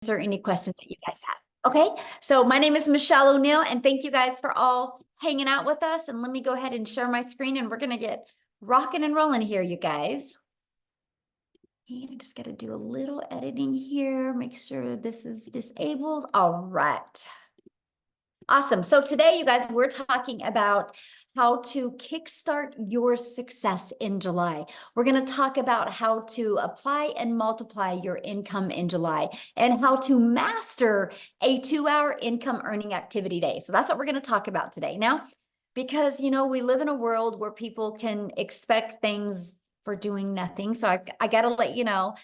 answer any questions that you guys have. Okay, so my name is Michelle O'Neill, and thank you guys for all hanging out with us. And let me go ahead and share my screen, and we're gonna get rocking and rolling here, you guys. And I just got to do a little editing here, make sure this is disabled. All right. Awesome. So today, you guys, we're talking about how to kickstart your success in July. We're going to talk about how to apply and multiply your income in July and how to master a 2-hour income earning activity day. So that's what we're going to talk about today. Now, because, we live in a world where people can expect things for doing nothing. So I got to let you know,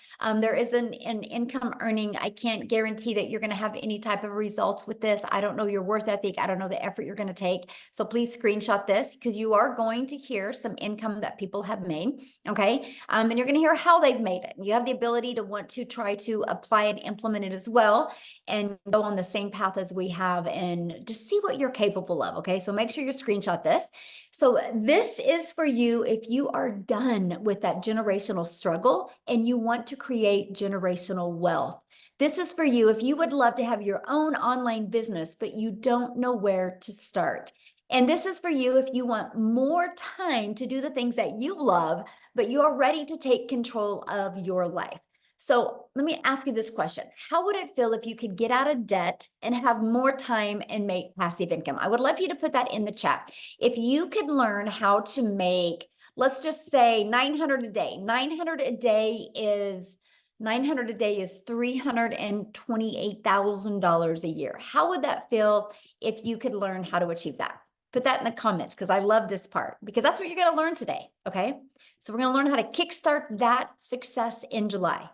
there is an income earning. I can't guarantee that you're going to have any type of results with this. I don't know your worth ethic. I don't know the effort you're going to take. So please screenshot this because you are going to hear some income that people have made. Okay. And you're going to hear how they've made it. You have the ability to want to try to apply and implement it as well and go on the same path as we have and just see what you're capable of. Okay. So make sure you screenshot this. So this is for you if you are done with that generational struggle and you want to create generational wealth. This is for you if you would love to have your own online business, but you don't know where to start. And this is for you if you want more time to do the things that you love, but you are ready to take control of your life. So let me ask you this question. How would it feel if you could get out of debt and have more time and make passive income? I would love you to put that in the chat. If you could learn how to make, let's just say 900 a day. 900 a day is $328,000 a year. How would that feel if you could learn how to achieve that? Put that in the comments because I love this part because that's what you're going to learn today. Okay. So we're going to learn how to kickstart that success in July.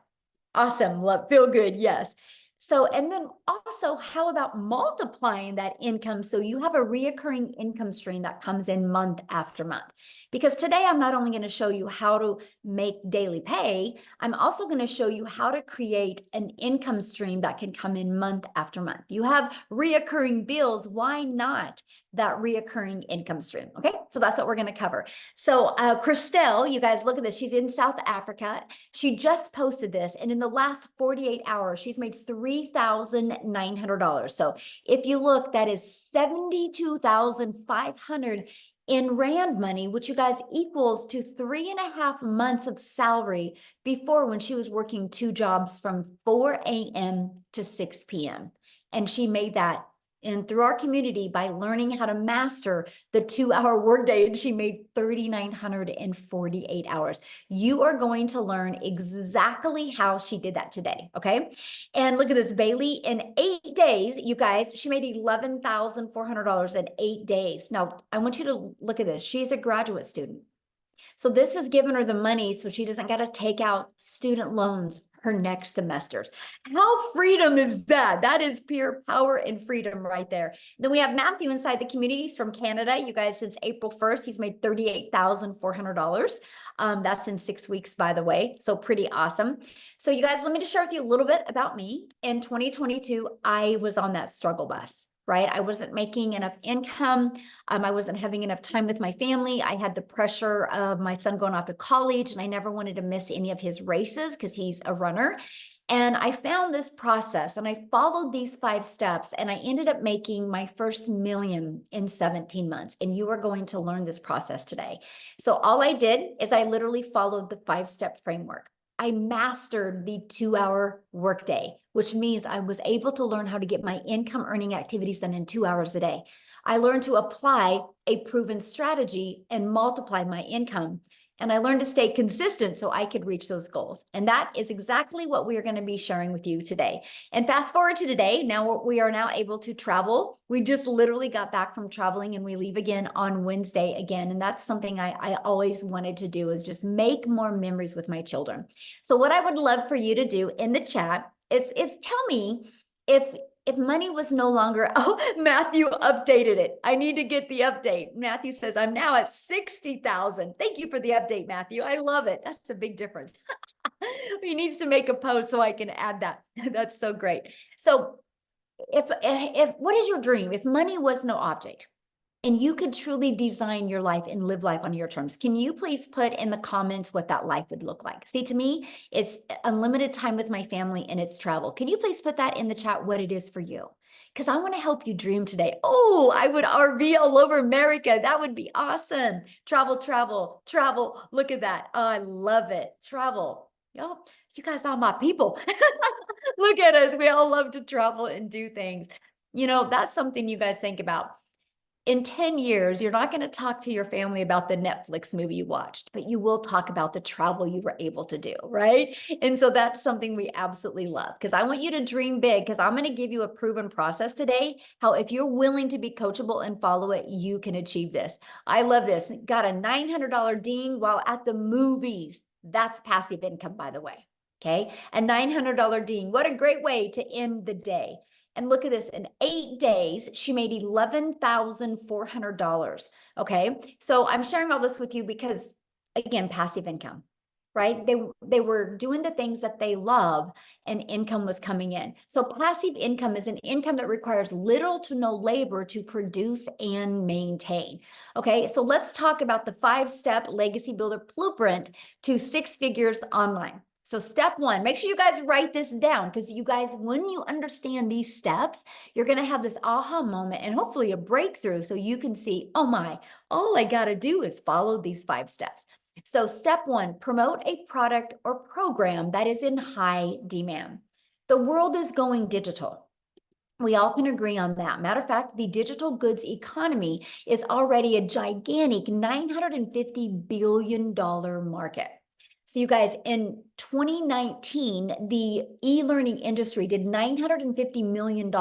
Awesome. Love, feel good. Yes. So, and then also, how about multiplying that income so you have a reoccurring income stream that comes in month after month? Because today I'm not only going to show you how to make daily pay, I'm also going to show you how to create an income stream that can come in month after month. You have reoccurring bills. Why not that reoccurring income stream? Okay, so that's what we're going to cover. So Christelle, you guys look at this. She's in South Africa. She just posted this, and in the last 48 hours, she's made $3,900. So if you look, that is 72,500 in Rand money, which you guys equals to 3.5 months of salary before when she was working 2 jobs from 4 a.m. to 6 p.m. And she made that through our community by learning how to master the 2-hour workday, and she made 3,900 in 48 hours. You are going to learn exactly how she did that today. Okay. And look at this, Bailey, in 8 days, you guys, she made $11,400 in 8 days. Now I want you to look at this. She's a graduate student. So this has given her the money so she doesn't got to take out student loans her next semesters. How freedom is that? That is pure power and freedom right there. Then we have Matthew inside the communities from Canada. You guys, since April 1st, he's made $38,400. That's in 6 weeks, by the way. So pretty awesome. So you guys, let me just share with you a little bit about me. In 2022, I was on that struggle bus. Right? I wasn't making enough income. I wasn't having enough time with my family. I had the pressure of my son going off to college, and I never wanted to miss any of his races because he's a runner. And I found this process and I followed these 5 steps, and I ended up making my first million in 17 months. And you are going to learn this process today. So all I did is I literally followed the 5-step framework. I mastered the 2-hour workday, which means I was able to learn how to get my income earning activities done in 2 hours a day. I learned to apply a proven strategy and multiply my income. And I learned to stay consistent so I could reach those goals. And that is exactly what we are going to be sharing with you today. And fast forward to today, now we are now able to travel. We just literally got back from traveling, and we leave again on Wednesday again. And that's something I always wanted to do, is just make more memories with my children. So what I would love for you to do in the chat is tell me if money was no longer, oh, Matthew updated it. I need to get the update. Matthew says, I'm now at 60,000. Thank you for the update, Matthew. I love it. That's a big difference. He needs to make a post so I can add that. That's so great. So if what is your dream? If money was no object, And you could truly design your life and live life on your terms. Can you please put in the comments what that life would look like? See, to me, it's unlimited time with my family and it's travel. Can you please put that in the chat what it is for you? Because I want to help you dream today. Oh, I would RV all over America. That would be awesome. Travel, travel, travel. Look at that. Oh, I love it. Travel. Oh, you guys are my people. Look at us. We all love to travel and do things. You know, that's something you guys think about. In 10 years, you're not going to talk to your family about the Netflix movie you watched, but you will talk about the travel you were able to do, right? And so that's something we absolutely love because I want you to dream big because I'm going to give you a proven process today. How if you're willing to be coachable and follow it, you can achieve this. I love this. Got a $900 ding while at the movies. That's passive income, by the way. Okay. A $900 ding. What a great way to end the day. And look at this, in 8 days, she made $11,400. Okay. So I'm sharing all this with you because, again, passive income, right? They were doing the things that they love and income was coming in. So passive income is an income that requires little to no labor to produce and maintain. Okay. So let's talk about the 5-step legacy builder blueprint to 6 figures online. So step 1, make sure you guys write this down because you guys, when you understand these steps, you're going to have this aha moment and hopefully a breakthrough so you can see, oh my, all I got to do is follow these 5 steps. So step 1, promote a product or program that is in high demand. The world is going digital. We all can agree on that. Matter of fact, the digital goods economy is already a gigantic $950 billion market. So you guys, in 2019, the e-learning industry did $950 million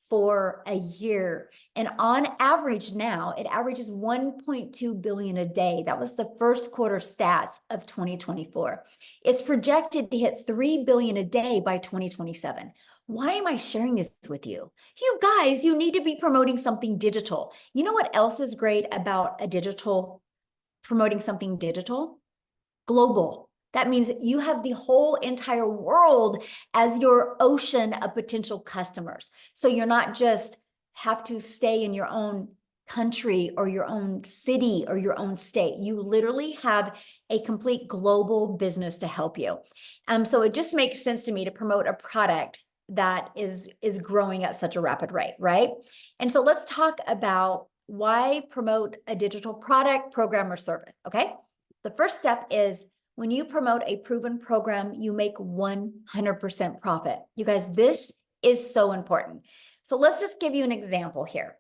for a year. And on average now, it averages 1.2 billion a day. That was the first quarter stats of 2024. It's projected to hit 3 billion a day by 2027. Why am I sharing this with you? You guys, you need to be promoting something digital. You know what else is great about promoting something digital? Global. That means you have the whole entire world as your ocean of potential customers. So you're not just have to stay in your own country or your own city or your own state. You literally have a complete global business to help you. So it just makes sense to me to promote a product that is growing at such a rapid rate, right? And so let's talk about why promote a digital product, program, or service, okay? The first step is when you promote a proven program, you make 100% profit. You guys, this is so important. So let's just give you an example here.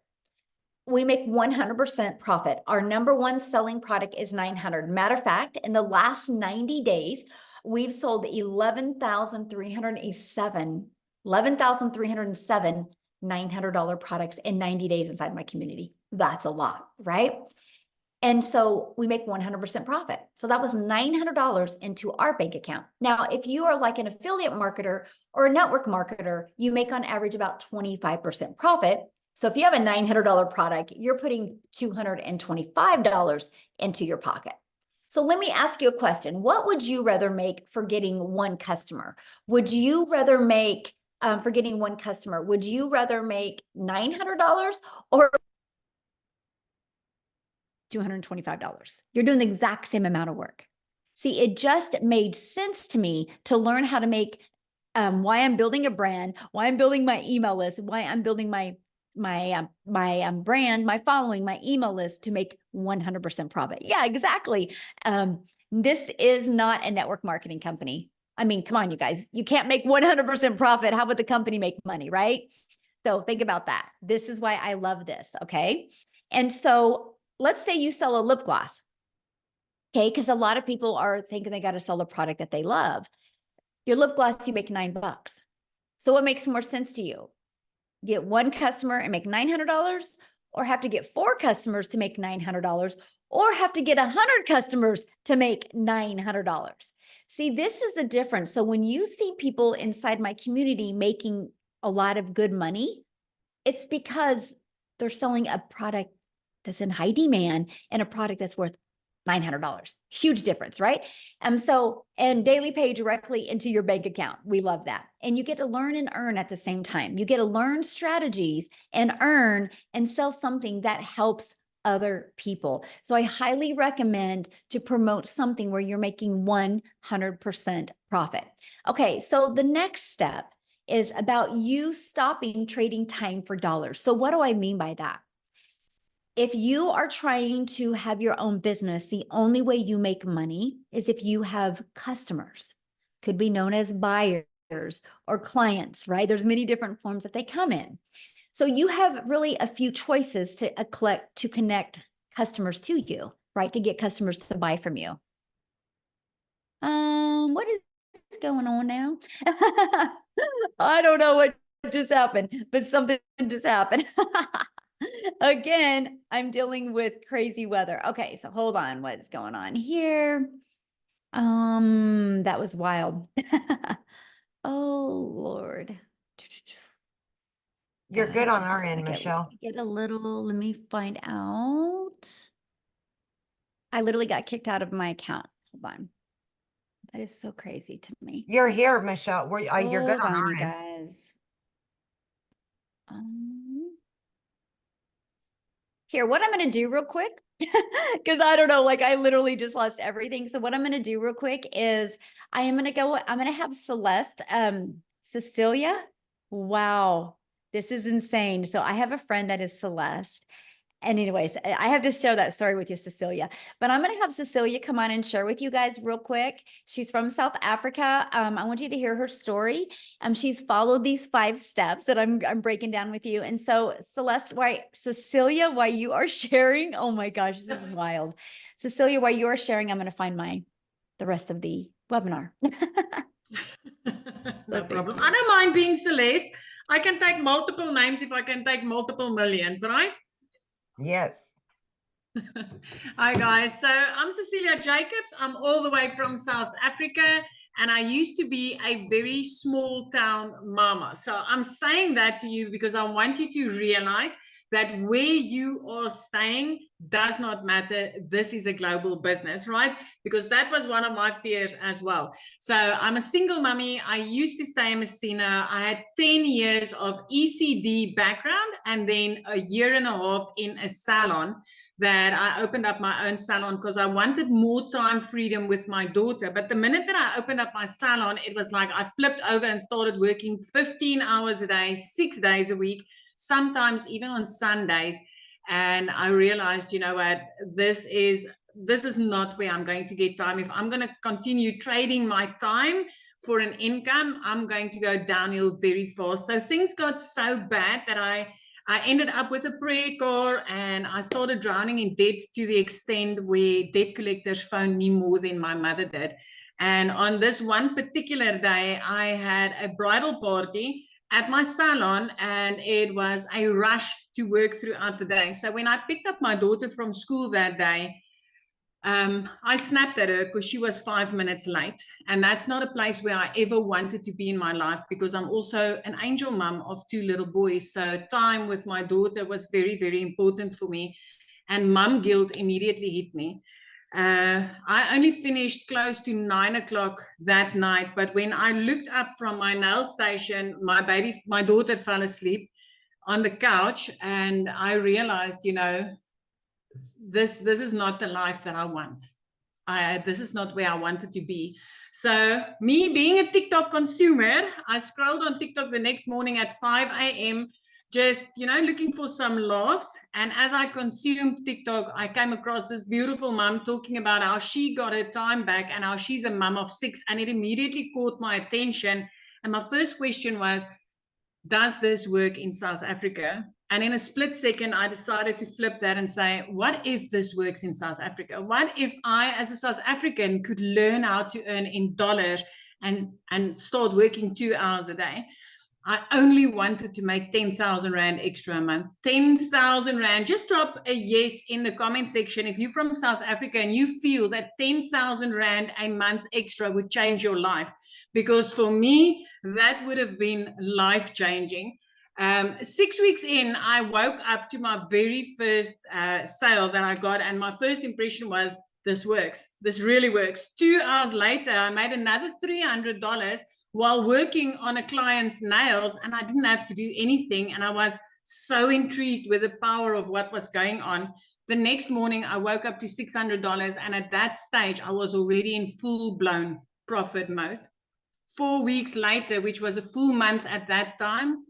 We make 100% profit. Our number one selling product is 900. Matter of fact, in the last 90 days, we've sold 11,307 $900 products in 90 days inside my community. That's a lot, right? And so we make 100% profit. So that was $900 into our bank account. Now, if you are like an affiliate marketer or a network marketer, you make on average about 25% profit. So if you have a $900 product, you're putting $225 into your pocket. So let me ask you a question. What would you rather make for getting one customer? Would you rather make, for getting one customer, would you rather make $900 or $225? You're doing the exact same amount of work. See, it just made sense to me to learn how to make, why I'm building a brand, why I'm building my email list, why I'm building my brand, my following, my email list to make 100% profit. Yeah, exactly. This is not a network marketing company. I mean, come on, you guys, you can't make 100% profit. How would the company make money, right? So think about that. This is why I love this. Okay. And so let's say you sell a lip gloss. Okay. Because a lot of people are thinking they got to sell a product that they love. Your lip gloss, you make $9. So what makes more sense to you? Get one customer and make $900, or have to get 4 customers to make $900, or have to get 100 customers to make $900. See, this is the difference. So when you see people inside my community making a lot of good money, it's because they're selling a product that's in high demand and a product that's worth $900. Huge difference, right? And daily pay directly into your bank account. We love that. And you get to learn and earn at the same time. You get to learn strategies and earn and sell something that helps other people. So I highly recommend to promote something where you're making 100% profit. Okay, so the next step is about you stopping trading time for dollars. So what do I mean by that? If you are trying to have your own business, the only way you make money is if you have customers, could be known as buyers or clients, right? There's many different forms that they come in. So you have really a few choices to connect customers to you, right? To get customers to buy from you. What is going on now? I don't know what just happened, but something just happened. Again, I'm dealing with crazy weather. Okay, so hold on, what's going on here? That was wild. Oh Lord. You're God, good on just a our end, second. Michelle. Let me find out. I literally got kicked out of my account. Hold on. That is so crazy to me. You're here, Michelle. You're good Hold on on, our you end. guys. Here, what I'm going to do real quick, because I don't know, like I literally just lost everything. So what I'm going to do real quick is I'm going to have Celeste, Cecilia. Wow, this is insane. So I have a friend that is Celeste. And anyways, I have to share that story with you, Cecilia. But I'm going to have Cecilia come on and share with you guys real quick. She's from South Africa. I want you to hear her story. She's followed these 5 steps that I'm breaking down with you. And so, Cecilia, while you are sharing, oh my gosh, this is wild. Cecilia, while you are sharing, I'm going to find the rest of the webinar. No problem. I don't mind being Celeste. I can take multiple names if I can take multiple millions, right? Yes. Hi, guys. So I'm Cecilia Jacobs. I'm all the way from South Africa, and I used to be a very small town mama. So I'm saying that to you because I want you to realize that where you are staying does not matter. This is a global business, right? Because that was one of my fears as well. So I'm a single mummy. I used to stay in Messina. I had 10 years of ECD background and then a year and a half in a salon that I opened up my own salon because I wanted more time freedom with my daughter. But the minute that I opened up my salon, it was like I flipped over and started working 15 hours a day, 6 days a week, sometimes even on Sundays. And I realized, you know what, this is not where I'm going to get time. If I'm going to continue trading my time for an income, I'm going to go downhill very fast. So things got so bad that I ended up with a prayer car and I started drowning in debt to the extent where debt collectors phoned me more than my mother did. And on this one particular day, I had a bridal party at my salon and it was a rush to work throughout the day. So when I picked up my daughter from school that day, I snapped at her because she was 5 minutes late. And that's not a place where I ever wanted to be in my life because I'm also an angel mom of 2 little boys. So time with my daughter was very, very important for me. And mom guilt immediately hit me. I only finished close to 9 o'clock that night. But when I looked up from my nail station, my daughter fell asleep on the couch. And I realized, you know, this is not the life that I want. This is not where I wanted to be. So me being a TikTok consumer, I scrolled on TikTok the next morning at 5 a.m. just, you know, looking for some laughs. And as I consumed TikTok, I came across this beautiful mom talking about how she got her time back and how she's a mom of 6. And it immediately caught my attention. And my first question was, does this work in South Africa? And in a split second, I decided to flip that and say, what if this works in South Africa? What if I, as a South African, could learn how to earn in dollars and start working 2 hours a day? I only wanted to make 10,000 Rand extra a month. 10,000 Rand. Just drop a yes in the comment section if you're from South Africa and you feel that 10,000 Rand a month extra would change your life. Because for me, that would have been life-changing. 6 weeks in, I woke up to my very first sale that I got, and my first impression was, this works. This really works. 2 hours later, I made another $300 while working on a client's nails, and I didn't have to do anything. And I was so intrigued with the power of what was going on. The next morning, I woke up to $600. And at that stage, I was already in full-blown profit mode. 4 weeks later, which was a full month at that time,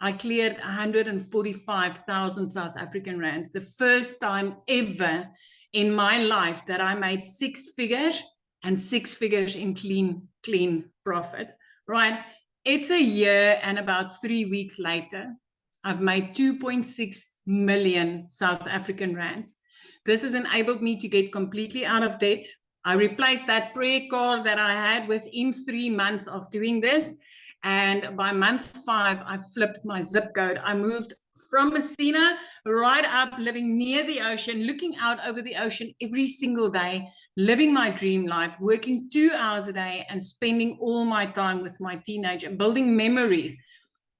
I cleared 145,000 South African rands. The first time ever in my life that I made 6 figures, and 6 figures in clean profit, right? It's a year and about 3 weeks later, I've made 2.6 million South African rands. This has enabled me to get completely out of debt. I replaced that prayer card that I had within 3 months of doing this. And by month 5, I flipped my zip code. I moved from Messina right up, living near the ocean, looking out over the ocean every single day, living my dream life, working 2 hours a day and spending all my time with my teenager, building memories.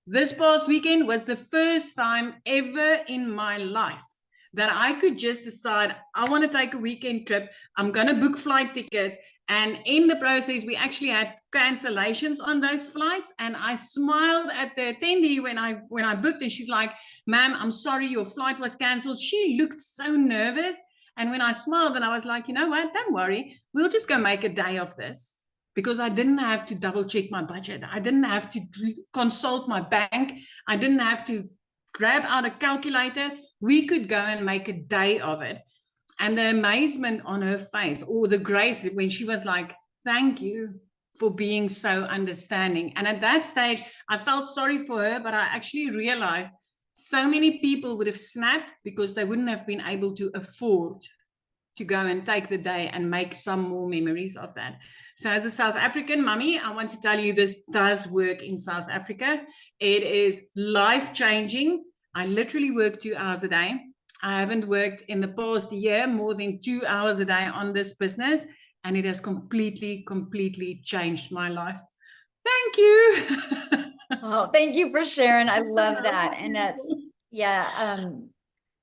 This past weekend was the first time ever in my life that I could just decide, I want to take a weekend trip. I'm going to book flight tickets. And in the process, we actually had cancellations on those flights. And I smiled at the attendee when I booked, and she's like, "Ma'am, I'm sorry, your flight was canceled." She looked so nervous. And when I smiled, and I was like, "You know what? Don't worry. We'll just go make a day of this." Because I didn't have to double check my budget. I didn't have to consult my bank. I didn't have to grab out a calculator. We could go and make a day of it. And the amazement on her face, or the grace when she was like, "Thank you for being so understanding." And at that stage, I felt sorry for her, but I actually realized so many people would have snapped because they wouldn't have been able to afford to go and take the day and make some more memories of that. So as a South African mummy, I want to tell you this does work in South Africa. It is life-changing. I literally work 2 hours a day. I haven't worked in the past year more than 2 hours a day on this business, and it has completely changed my life. Thank you. Oh, thank you for sharing. I love that. And that's, yeah,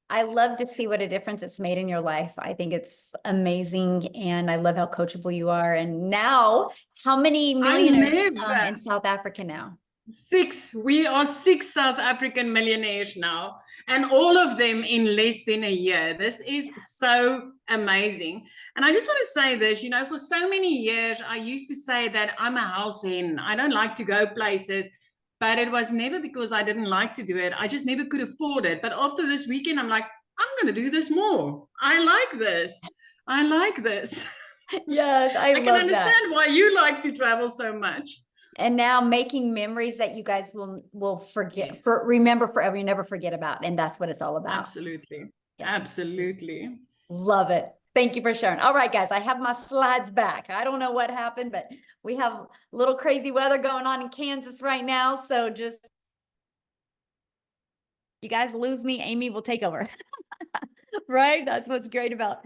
I love to see what a difference it's made in your life. I think it's amazing. And I love how coachable you are. And now, how many millionaires in South Africa now? 6. We are 6 South African millionaires now, and all of them in less than a year. This is so amazing. And I just want to say this, you know, for so many years, I used to say that I'm a house hen. I don't like to go places, but it was never because I didn't like to do it. I just never could afford it. But after this weekend, I'm like, I'm going to do this more. I like this. I like this. Yes, I can love understand that. why you like to travel so much. And now making memories that you guys will forget, Yes. remember forever, you never forget about. And that's what it's all about. Absolutely. Yes. Absolutely. Love it. Thank you for sharing. All right, guys, I have my slides back. I don't know what happened, but we have a little crazy weather going on in Kansas right now. So just, you guys lose me, Amy will take over. Right? That's what's great about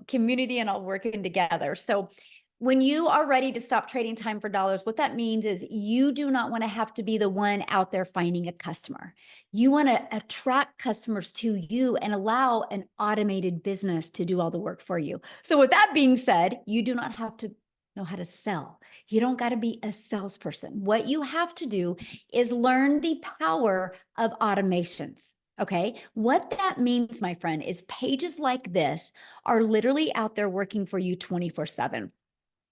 community and all working together. So when you are ready to stop trading time for dollars, what that means is you do not want to have to be the one out there finding a customer. You want to attract customers to you and allow an automated business to do all the work for you. So with that being said, you do not have to know how to sell. You don't got to be a salesperson. What you have to do is learn the power of automations. Okay. What that means, my friend, is pages like this are literally out there working for you 24/7.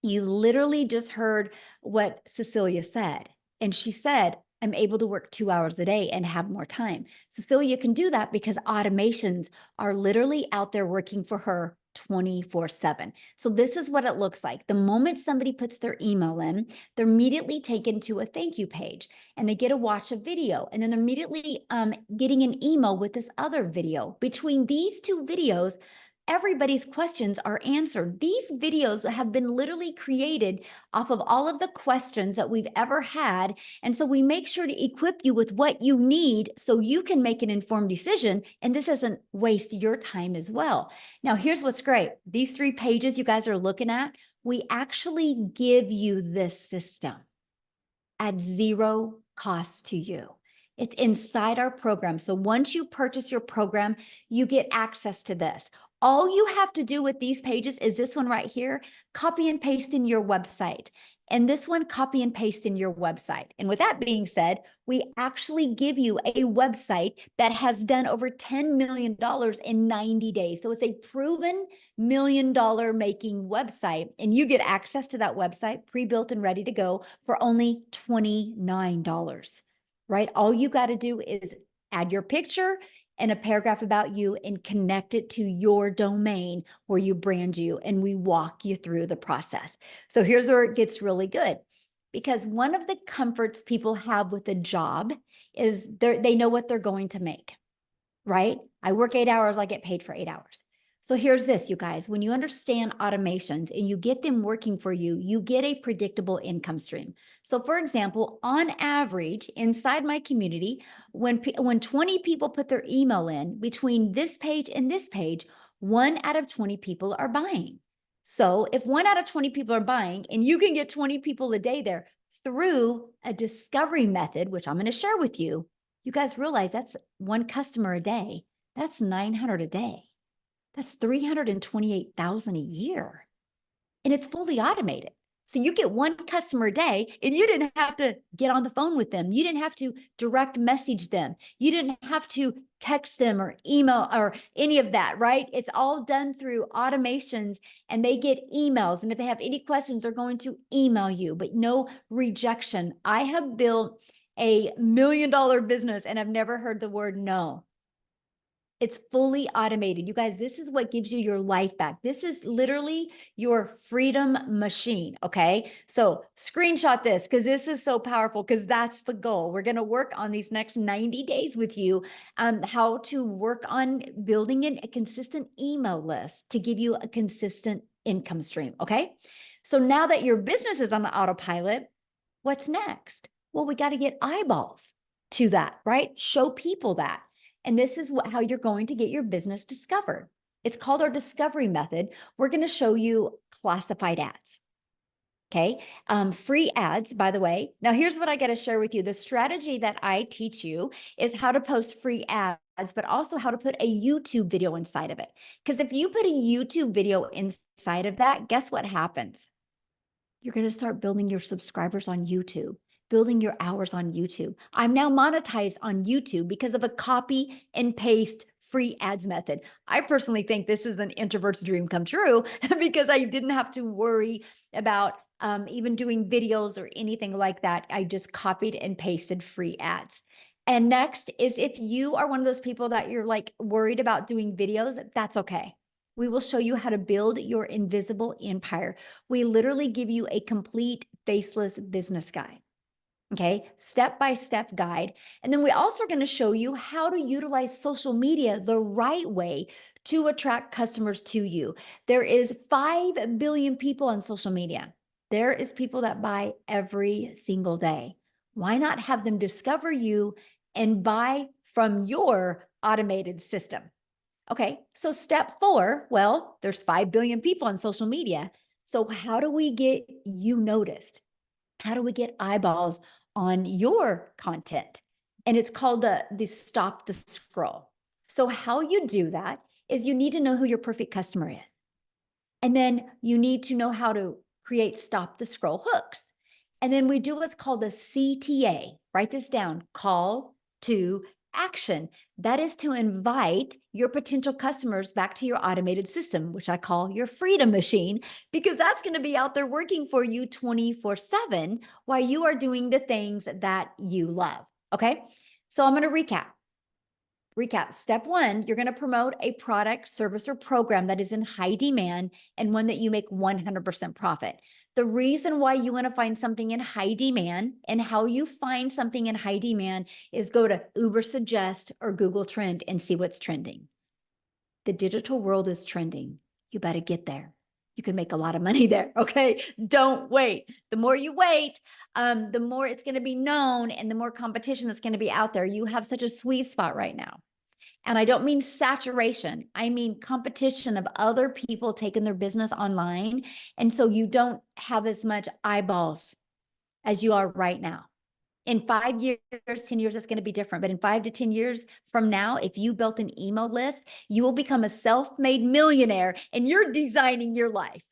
You literally just heard what Cecilia said. And she said, I'm able to work 2 hours a day and have more time. Cecilia can do that because automations are literally out there working for her 24/7. So this is what it looks like. The moment somebody puts their email in, they're immediately taken to a thank you page and they get to watch a video, and then they're immediately getting an email with this other video. Between these 2 videos, everybody's questions are answered. These videos have been literally created off of all of the questions that we've ever had. And so we make sure to equip you with what you need so you can make an informed decision. And this doesn't waste your time as well. Now, here's what's great. These 3 pages you guys are looking at, we actually give you this system at 0 cost to you. It's inside our program. So once you purchase your program, you get access to this. All you have to do with these pages is this one right here, copy and paste in your website. And this one, copy and paste in your website. And with that being said, we actually give you a website that has done over $10 million in 90 days. So it's a proven $1 million making website. And you get access to that website pre-built and ready to go for only $29, right? All you got to do is add your picture and a paragraph about you and connect it to your domain where you brand you, and we walk you through the process. So here's where it gets really good, because one of the comforts people have with a job is they know what they're going to make, right? I work 8 hours, I get paid for 8 hours. So here's this, you guys, when you understand automations and you get them working for you, you get a predictable income stream. So for example, on average, inside my community, when 20 people put their email in between this page and this page, 1 out of 20 people are buying. So if 1 out of 20 people are buying and you can get 20 people a day there through a discovery method, which I'm going to share with you, you guys realize that's 1 customer a day. That's 900 a day. That's 328,000 a year. And it's fully automated. So you get 1 customer a day and you didn't have to get on the phone with them. You didn't have to direct message them. You didn't have to text them or email or any of that, right? It's all done through automations, and they get emails. And if they have any questions, they're going to email you, but no rejection. I have built a $1 million business and I've never heard the word no. It's fully automated. You guys, this is what gives you your life back. This is literally your freedom machine, okay? So screenshot this because this is so powerful, because that's the goal. We're going to work on these next 90 days with you, how to work on building a consistent email list to give you a consistent income stream, okay? So now that your business is on autopilot, what's next? Well, we got to get eyeballs to that, right? Show people that. And this is how you're going to get your business discovered. It's called our discovery method. We're going to show you classified ads. Okay. Free ads, by the way. Now, here's what I got to share with you. The strategy that I teach you is how to post free ads, but also how to put a YouTube video inside of it. Because if you put a YouTube video inside of that, guess what happens? You're going to start building your subscribers on YouTube, building your hours on YouTube. I'm now monetized on YouTube because of a copy and paste free ads method. I personally think this is an introvert's dream come true because I didn't have to worry about even doing videos or anything like that. I just copied and pasted free ads. And next is, if you are one of those people that you're like worried about doing videos, that's okay. We will show you how to build your invisible empire. We literally give you a complete faceless business guide. Okay, step-by-step guide. And then we also are going to show you how to utilize social media the right way to attract customers to you. There is 5 billion people on social media. There is people that buy every single day. Why not have them discover you and buy from your automated system? Okay, so step 4, well, there's 5 billion people on social media. So how do we get you noticed? How do we get eyeballs on your content? And it's called the stop the scroll. So how you do that is you need to know who your perfect customer is. And then you need to know how to create stop the scroll hooks. And then we do what's called the CTA. Write this down: call to action. That is to invite your potential customers back to your automated system, which I call your freedom machine, because that's going to be out there working for you 24/7 while you are doing the things that you love. Okay. So I'm going to recap. Step 1, you're going to promote a product, service, or program that is in high demand and one that you make 100% profit. The reason why you want to find something in high demand and how you find something in high demand is go to Ubersuggest or Google Trend and see what's trending. The digital world is trending. You better get there. You can make a lot of money there. Okay. Don't wait. The more you wait, the more it's going to be known and the more competition that's going to be out there. You have such a sweet spot right now. And I don't mean saturation. I mean competition of other people taking their business online. And so you don't have as much eyeballs as you are right now. In 5 years, 10 years, it's going to be different. But in 5 to 10 years from now, if you built an email list, you will become a self-made millionaire and you're designing your life.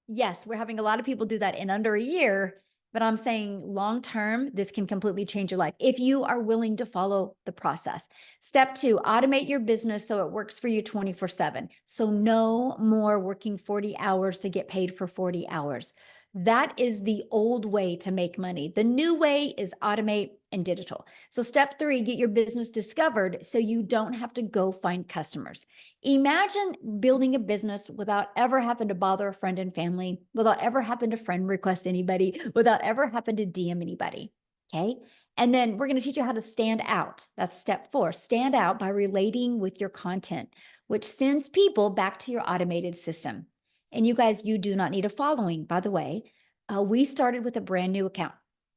Yes, we're having a lot of people do that in under a year, but I'm saying long term, this can completely change your life if you are willing to follow the process. Step 2, automate your business so it works for you 24/7. So no more working 40 hours to get paid for 40 hours. That is the old way to make money. The new way is automate and digital. So step 3, get your business discovered so you don't have to go find customers. Imagine building a business without ever having to bother a friend and family, without ever having to friend request anybody, without ever having to DM anybody. Okay. And then we're going to teach you how to stand out. That's step 4. Stand out by relating with your content, which sends people back to your automated system. And you guys, you do not need a following, by the way. We started with a brand new account.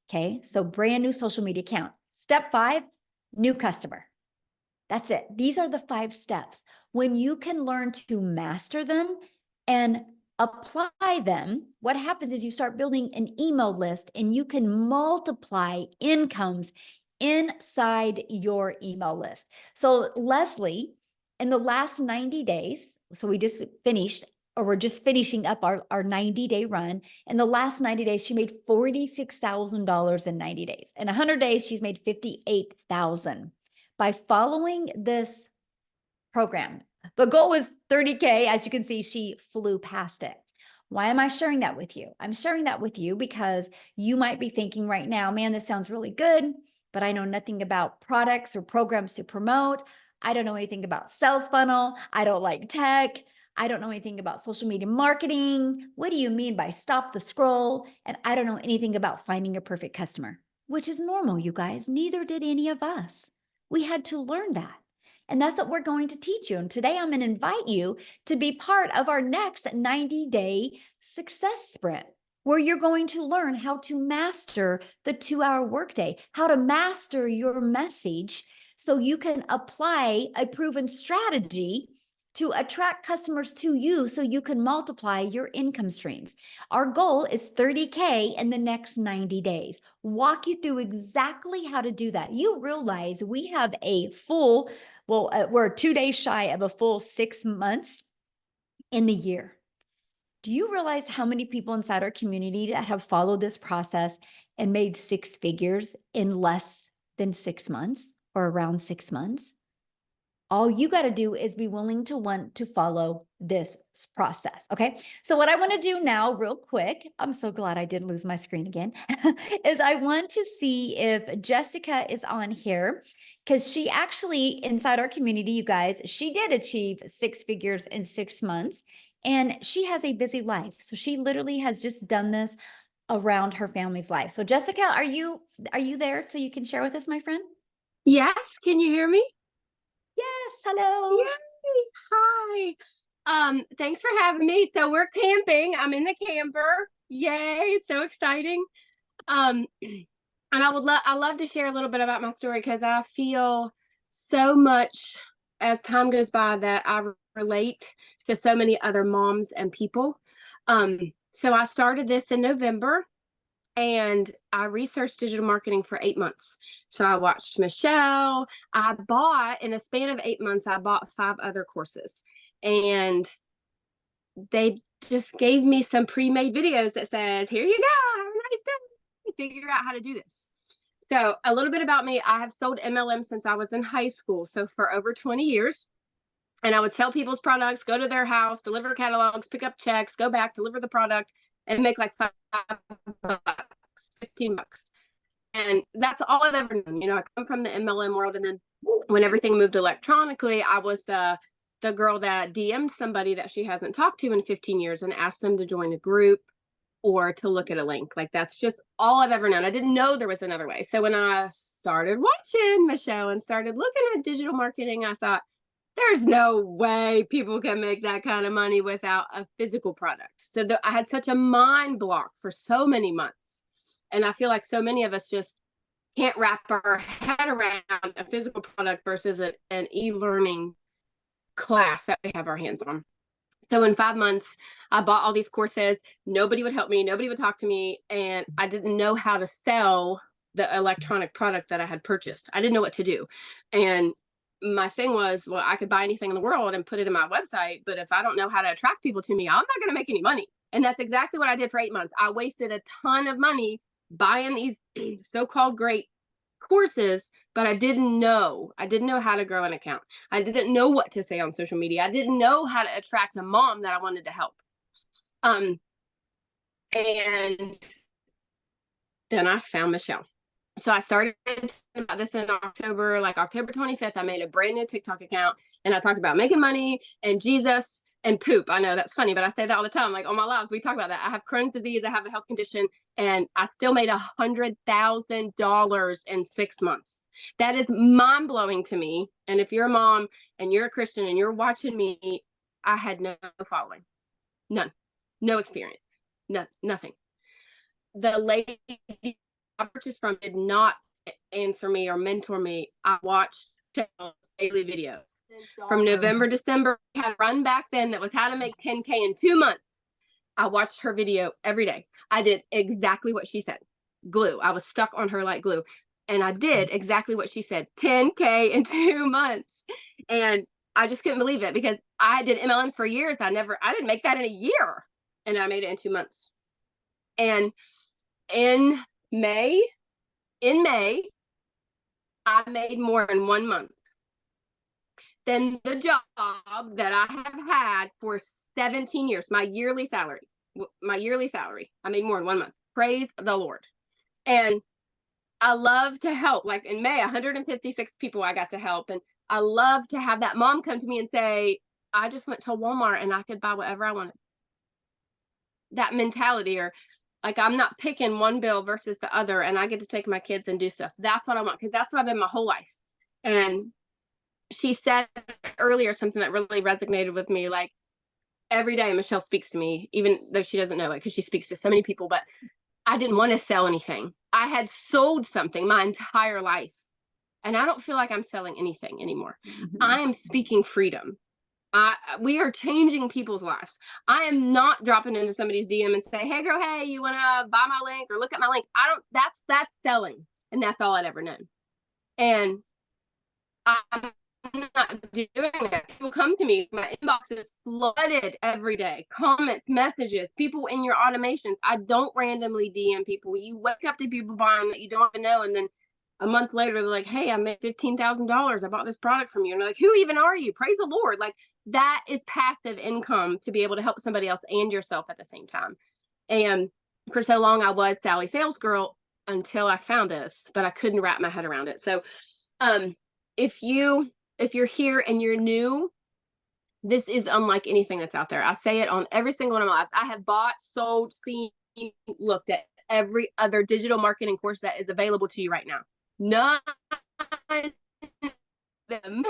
Okay. So brand new social media account. Step 5, new customer. That's it. These are the 5 steps. When you can learn to master them and apply them, what happens is you start building an email list and you can multiply incomes inside your email list. So Leslie, in the last 90 days, so we just finished, or we're just finishing up our 90-day run. In the last 90 days, she made $46,000 in 90 days. In 100 days, she's made $58,000 by following this program. The goal was 30K. As you can see, she flew past it. Why am I sharing that with you? I'm sharing that with you because you might be thinking right now, man, this sounds really good, but I know nothing about products or programs to promote. I don't know anything about sales funnel. I don't like tech. I don't know anything about social media marketing. What do you mean by stop the scroll? And I don't know anything about finding a perfect customer, which is normal, you guys. Neither did any of us. We had to learn that. And that's what we're going to teach you. And today I'm going to invite you to be part of our next 90-day success sprint, where you're going to learn how to master the 2-hour workday, how to master your message so you can apply a proven strategy to attract customers to you so you can multiply your income streams. Our goal is 30K in the next 90 days. Walk you through exactly how to do that. You realize we have a full, we're 2 days shy of a full 6 months in the year. Do you realize how many people inside our community that have followed this process and made 6 figures in less than 6 months or around 6 months? All you got to do is be willing to want to follow this process. Okay. So what I want to do now real quick, I'm so glad I didn't lose my screen again, is I want to see if Jessica is on here, because she actually, inside our community, you guys, she did achieve 6 figures in 6 months and she has a busy life. So she literally has just done this around her family's life. So Jessica, are you there so you can share with us, my friend? Yes, can you hear me? Yes, hello. Yay! Hi. Thanks for having me. So we're camping. I'm in the camper. Yay, so exciting. And I love to share a little bit about my story because I feel so much as time goes by that I relate to so many other moms and people. So I started this in November. And I researched digital marketing for 8 months. So I watched Michelle. I bought, in a span of 8 months, I bought 5 other courses. And they just gave me some pre-made videos that says, here you go, have a nice day. Figure out how to do this. So a little bit about me. I have sold MLM since I was in high school. So for over 20 years. And I would sell people's products, go to their house, deliver catalogs, pick up checks, go back, deliver the product, and make like $5, $15. And that's all I've ever known. You know, I come from the MLM world. And then when everything moved electronically, I was the girl that DM'd somebody that she hasn't talked to in 15 years and asked them to join a group or to look at a link. Like, that's just all I've ever known. I didn't know there was another way. So when I started watching Michelle and started looking at digital marketing, I thought, there's no way people can make that kind of money without a physical product. So I had such a mind block for so many months. And I feel like so many of us just can't wrap our head around a physical product versus an e-learning class that we have our hands on. So in 5 months, I bought all these courses. Nobody would help me. Nobody would talk to me. And I didn't know how to sell the electronic product that I had purchased. I didn't know what to do. And my thing was, well, I could buy anything in the world and put it in my website, but if I don't know how to attract people to me, I'm not going to make any money. And that's exactly what I did for 8 months. I wasted a ton of money buying these so-called great courses, but I didn't know how to grow an account. I didn't know what to say on social media. I didn't know how to attract a mom that I wanted to help. And then I found Michelle. So I started about this in October, like October 25th, I made a brand new TikTok account and I talked about making money and Jesus and poop. I know that's funny, but I say that all the time. Like on my lives, we talk about that. I have Crohn's disease, I have a health condition, and I still made $100,000 in 6 months. That is mind blowing to me. And if you're a mom and you're a Christian and you're watching me, I had no following, none, no experience, nothing. The lady I purchased from did not answer me or mentor me. I watched daily videos from November, December. I had a run back then that was how to make 10K in 2 months. I watched her video every day. I did exactly what she said. Glue. I was stuck on her like glue. And I did exactly what she said. 10K in 2 months. And I just couldn't believe it because I did MLMs for years. I didn't make that in a year. And I made it in 2 months. And in May, I made more in 1 month than the job that I have had for 17 years. My yearly salary, I made more in 1 month. Praise the Lord. And I love to help. Like in May, 156 people I got to help. And I love to have that mom come to me and say, I just went to Walmart and I could buy whatever I wanted. That mentality, or like I'm not picking one bill versus the other and I get to take my kids and do stuff. That's what I want because that's what I've been my whole life. And she said earlier something that really resonated with me. Like every day Michelle speaks to me, even though she doesn't know it because she speaks to so many people, but I didn't want to sell anything. I had sold something my entire life and I don't feel like I'm selling anything anymore. I am speaking freedom. We are changing people's lives. I am not dropping into somebody's DM and say, hey girl, hey, you want to buy my link or look at my link? That's selling. And that's all I'd ever known. And I'm not doing that. People come to me, my inbox is flooded every day. Comments, messages, people in your automations. I don't randomly DM people. You wake up to people buying that you don't even know. And then a month later, they're like, hey, I made $15,000. I bought this product from you. And they're like, who even are you? Praise the Lord. Like that is passive income to be able to help somebody else and yourself at the same time. And for so long, I was Sally Sales Girl until I found this, but I couldn't wrap my head around it. So if you're here and you're new, this is unlike anything that's out there. I say it on every single one of my lives. I have bought, sold, seen, looked at every other digital marketing course that is available to you right now. None of them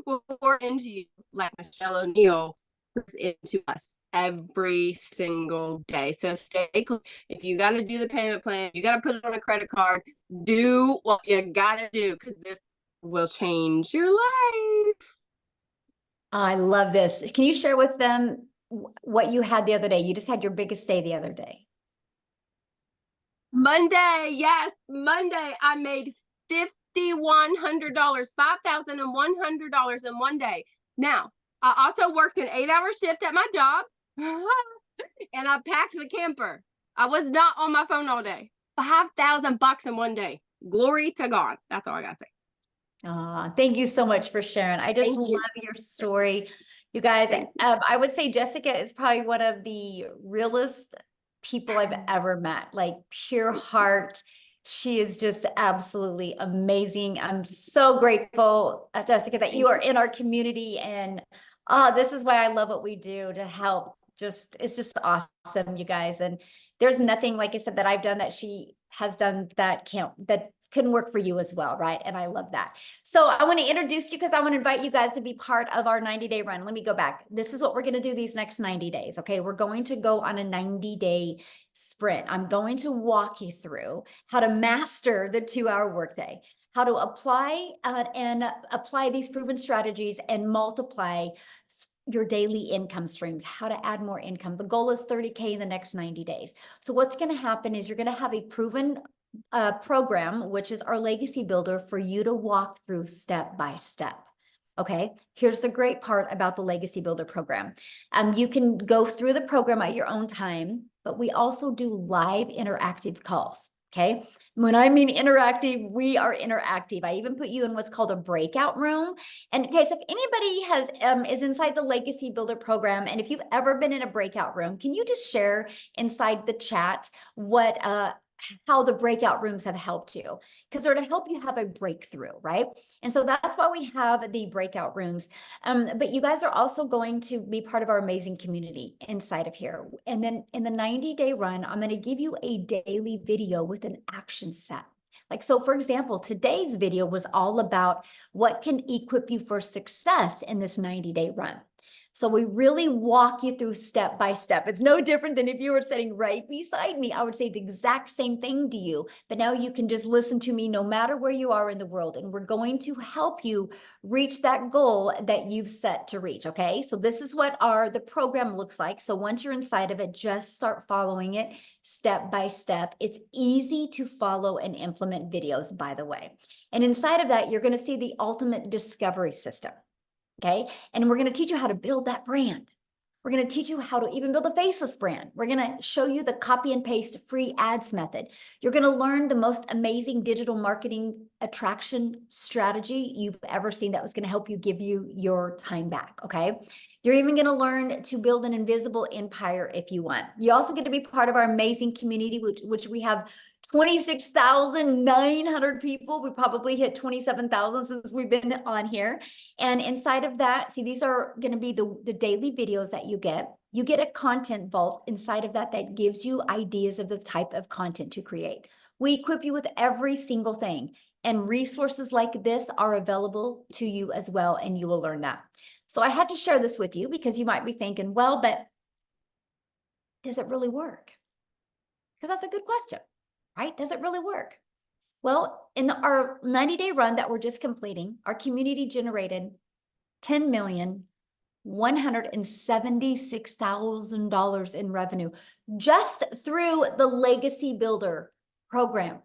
will pour into you like Michelle O'Neill puts into us every single day. So stay close. If you got to do the payment plan, you got to put it on a credit card, do what you got to do because this will change your life. I love this. Can you share with them what you had the other day? You just had your biggest day the other day. Monday, yes, Monday, I made $5,100, $5,100 in 1 day. Now, I also worked an 8-hour shift at my job, and I packed the camper. I was not on my phone all day. $5,000 in 1 day. Glory to God. That's all I gotta say. Thank you so much for sharing. I just Thank you. love your story. You guys, I would say Jessica is probably one of the realest people I've ever met, like pure heart. She is just absolutely amazing. I'm so grateful, Jessica, that you are in our community. And this is why I love what we do to help. It's just awesome, you guys. And there's nothing, like I said, that I've done that she has done that couldn't work for you as well, right? And I love that. So I want to introduce you because I want to invite you guys to be part of our 90-day run. Let me go back. This is what we're going to do these next 90 days. Okay. We're going to go on a 90-day sprint. I'm going to walk you through how to master the 2-hour workday, how to apply these proven strategies and multiply your daily income streams, how to add more income. The goal is 30K in the next 90 days. So what's going to happen is you're going to have a proven program, which is our legacy builder for you to walk through step by step. Okay, here's the great part about the Legacy Builder program. You can go through the program at your own time, but we also do live interactive calls. Okay, when I mean interactive, we are interactive. I even put you in what's called a breakout room. And in case if anybody is inside the Legacy Builder program, and if you've ever been in a breakout room, can you just share inside the chat what how the breakout rooms have helped you, because they're to help you have a breakthrough, right? And so that's why we have the breakout rooms. But you guys are also going to be part of our amazing community inside of here. And then in the 90-day run, I'm going to give you a daily video with an action set. Like, so for example, today's video was all about what can equip you for success in this 90-day run. So we really walk you through step by step. It's no different than if you were sitting right beside me. I would say the exact same thing to you, but now you can just listen to me no matter where you are in the world. And we're going to help you reach that goal that you've set to reach. Okay. So this is what the program looks like. So once you're inside of it, just start following it step by step. It's easy to follow and implement videos, by the way. And inside of that, you're going to see the ultimate discovery system. Okay. And we're going to teach you how to build that brand. We're going to teach you how to even build a faceless brand. We're going to show you the copy and paste free ads method. You're going to learn the most amazing digital marketing attraction strategy you've ever seen that was going to help you give you your time back. Okay. You're even going to learn to build an invisible empire if you want. You also get to be part of our amazing community, which we have 26,900 people. We probably hit 27,000 since we've been on here. And inside of that, see, these are going to be the daily videos that you get. You get a content vault inside of that gives you ideas of the type of content to create. We equip you with every single thing, and resources like this are available to you as well, and you will learn that. So I had to share this with you because you might be thinking, well, but does it really work? Because that's a good question, right? Does it really work? Well, in our 90-day run that we're just completing, our community generated $10,176,000 in revenue just through the Legacy Builder program.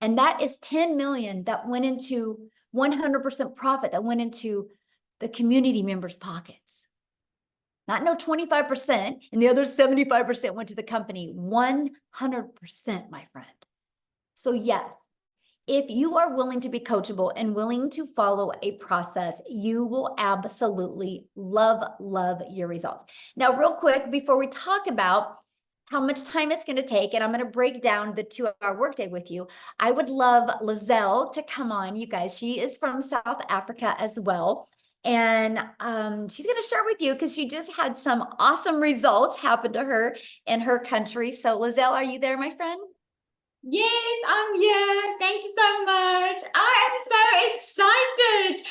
And that is 10 million that went into 100% profit that went into the community members' pockets. Not no 25%, and the other 75% went to the company. 100%, my friend. So yes, if you are willing to be coachable and willing to follow a process, you will absolutely love your results. Now, real quick, before we talk about how much time it's going to take, and I'm going to break down the 2-hour workday with you, I would love Lizelle to come on, you guys. She is from South Africa as well. And she's going to share with you because she just had some awesome results happen to her in her country. So Lizelle, are you there, my friend? Yes, I'm here. Thank you so much. I am so excited.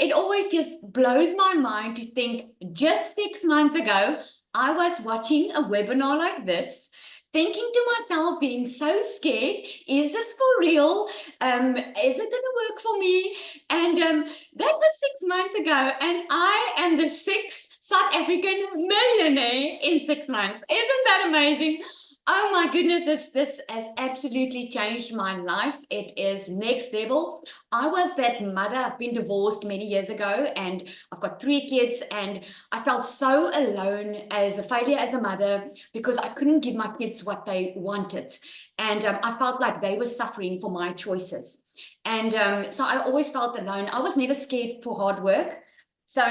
It always just blows my mind to think just 6 months ago, I was watching a webinar like this, thinking to myself, being so scared, is this for real? Is it going to work for me? And that was 6 months ago, and I am the 6th South African millionaire in 6 months. Isn't that amazing? Oh my goodness, this has absolutely changed my life. It is next level. I was that mother. I've been divorced many years ago, and I've got 3 kids, and I felt so alone as a failure as a mother because I couldn't give my kids what they wanted. And I felt like they were suffering for my choices. And so I always felt alone. I was never scared for hard work. So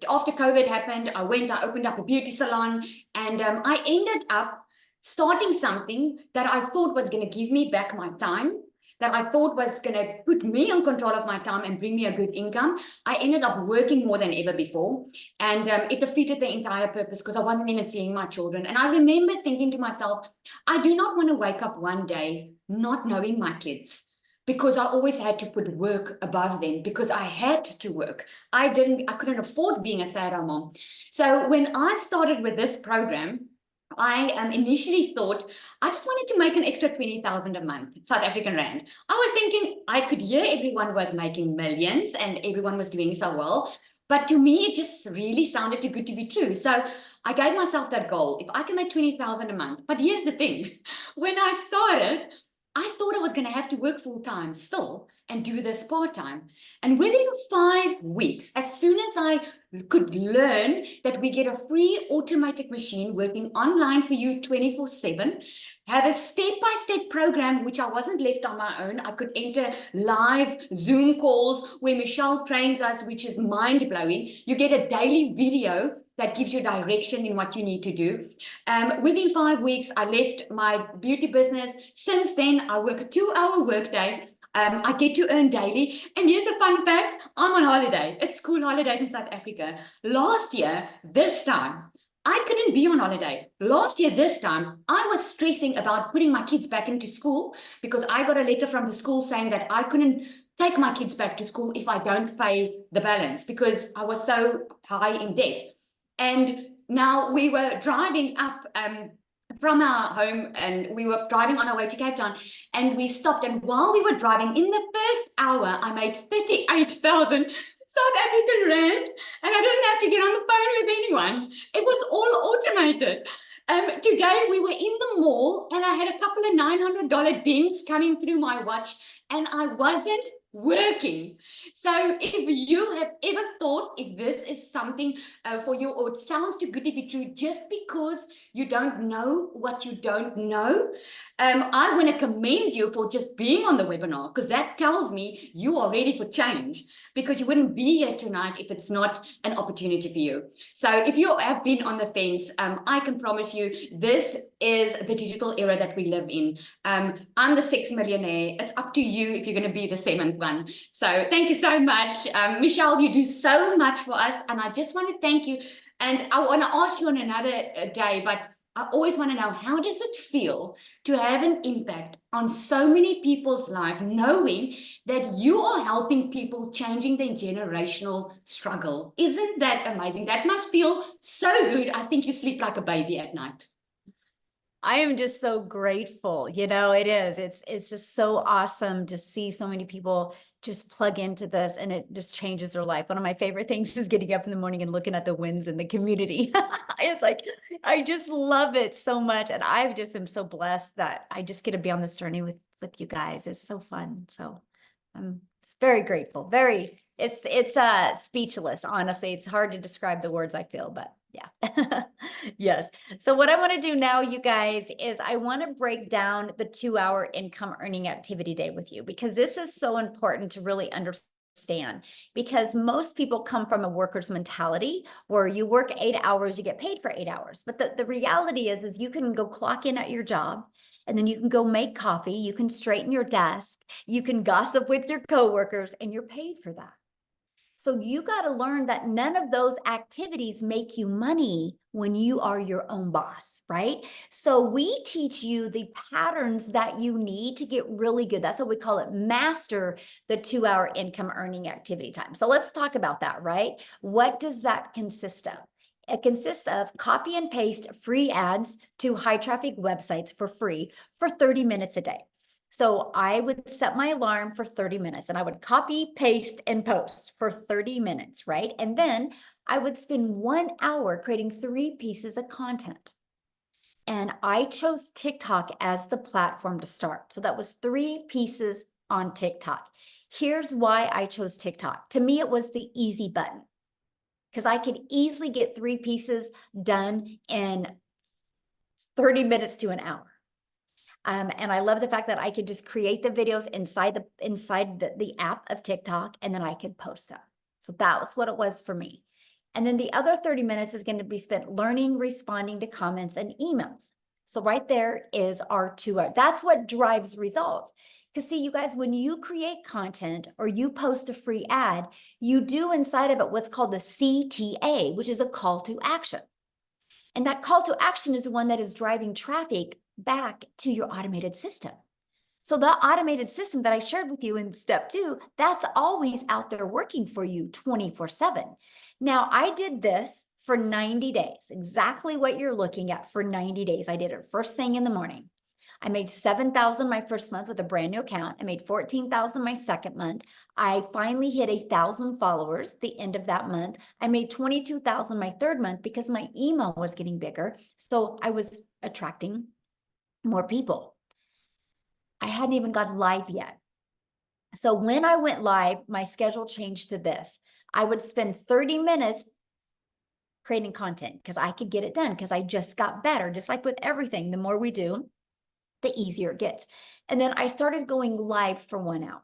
after COVID happened, I opened up a beauty salon, and I ended up starting something that I thought was going to give me back my time, that I thought was going to put me in control of my time and bring me a good income. I ended up working more than ever before, and it defeated the entire purpose because I wasn't even seeing my children. And I remember thinking to myself, I do not want to wake up one day not knowing my kids, because I always had to put work above them because I had to work. I couldn't afford being a stay-at-home mom. So when I started with this program, I initially thought I just wanted to make an extra 20,000 a month, South African rand. I was thinking I could hear everyone was making millions and everyone was doing so well, But to me, it just really sounded too good to be true. So I gave myself that goal. If I can make 20,000 a month. But here's the thing. When I started, I thought I was going to have to work full time still and do this part time. And within 5 weeks, as soon as I could learn that we get a free automated machine working online for you 24/7, have a step-by-step program, which I wasn't left on my own. I could enter live Zoom calls where Michelle trains us, which is mind-blowing. You get a daily video that gives you direction in what you need to do. Within 5 weeks, I left my beauty business. Since then, I work a 2-hour workday. I get to earn daily. And here's a fun fact. I'm on holiday. It's school holidays in South Africa. Last year, this time, I couldn't be on holiday. Last year, this time, I was stressing about putting my kids back into school because I got a letter from the school saying that I couldn't take my kids back to school if I don't pay the balance because I was so high in debt. And now we were driving up from our home and we were driving on our way to Cape Town and we stopped. And while we were driving, in the first hour, I made 38,000 South African rand, and I didn't have to get on the phone with anyone. It was all automated. Today we were in the mall and I had a couple of $900 dings coming through my watch and I wasn't working. So if you have ever thought if this is something for you or it sounds too good to be true just because you don't know what you don't know, I want to commend you for just being on the webinar because that tells me you are ready for change because you wouldn't be here tonight if it's not an opportunity for you. So if you have been on the fence, I can promise you this is the digital era that we live in. I'm the 6th millionaire. It's up to you if you're going to be the 7th one. So thank you so much. Michelle, you do so much for us. And I just want to thank you. And I want to ask you on another day, but I always want to know, how does it feel to have an impact on so many people's life, knowing that you are helping people changing their generational struggle? Isn't that amazing? That must feel so good. I think you sleep like a baby at night. I am just so grateful. You know, it is. It's just so awesome to see so many people just plug into this and it just changes their life. One of my favorite things is getting up in the morning and looking at the wins in the community. It's like, I just love it so much. And I just am so blessed that I just get to be on this journey with you guys. It's so fun. So I'm very grateful. It's speechless, honestly. It's hard to describe the words I feel, but yeah. Yes. So what I want to do now, you guys, is I want to break down the 2-hour income earning activity day with you, because this is so important to really understand, because most people come from a worker's mentality where you work 8 hours, you get paid for 8 hours. But the reality is you can go clock in at your job, and then you can go make coffee, you can straighten your desk, you can gossip with your coworkers, and you're paid for that. So you got to learn that none of those activities make you money when you are your own boss, right? So we teach you the patterns that you need to get really good. That's what we call it, master the 2-hour income earning activity time. So let's talk about that, right? What does that consist of? It consists of copy and paste free ads to high traffic websites for free for 30 minutes a day. So I would set my alarm for 30 minutes and I would copy, paste, and post for 30 minutes, right? And then I would spend 1 hour creating 3 pieces of content. And I chose TikTok as the platform to start. So that was 3 pieces on TikTok. Here's why I chose TikTok. To me, it was the easy button, because I could easily get 3 pieces done in 30 minutes to an hour. And I love the fact that I could just create the videos inside the app of TikTok, and then I could post them. So that was what it was for me. And then the other 30 minutes is going to be spent learning, responding to comments and emails. So right there is our 2 hours. That's what drives results. Because see, you guys, when you create content or you post a free ad, you do inside of it what's called the CTA, which is a call to action. And that call to action is the one that is driving traffic back to your automated system. So the automated system that I shared with you in step 2, that's always out there working for you 24/7. Now, I did this for 90 days, exactly what you're looking at for 90 days. I did it first thing in the morning. I made 7,000 my first month with a brand new account. I made 14,000 my second month. I finally hit 1,000 followers the end of that month. I made 22,000 my third month because my email was getting bigger. So I was attracting more people. I hadn't even got live yet. So when I went live, my schedule changed to this. I would spend 30 minutes creating content because I could get it done because I just got better. Just like with everything, the more we do, the easier it gets. And then I started going live for 1 hour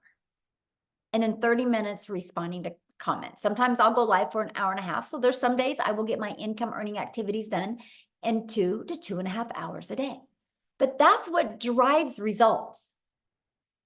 and then 30 minutes responding to comments. Sometimes I'll go live for an hour and a half. So there's some days I will get my income earning activities done in 2 to 2.5 hours a day. But that's what drives results.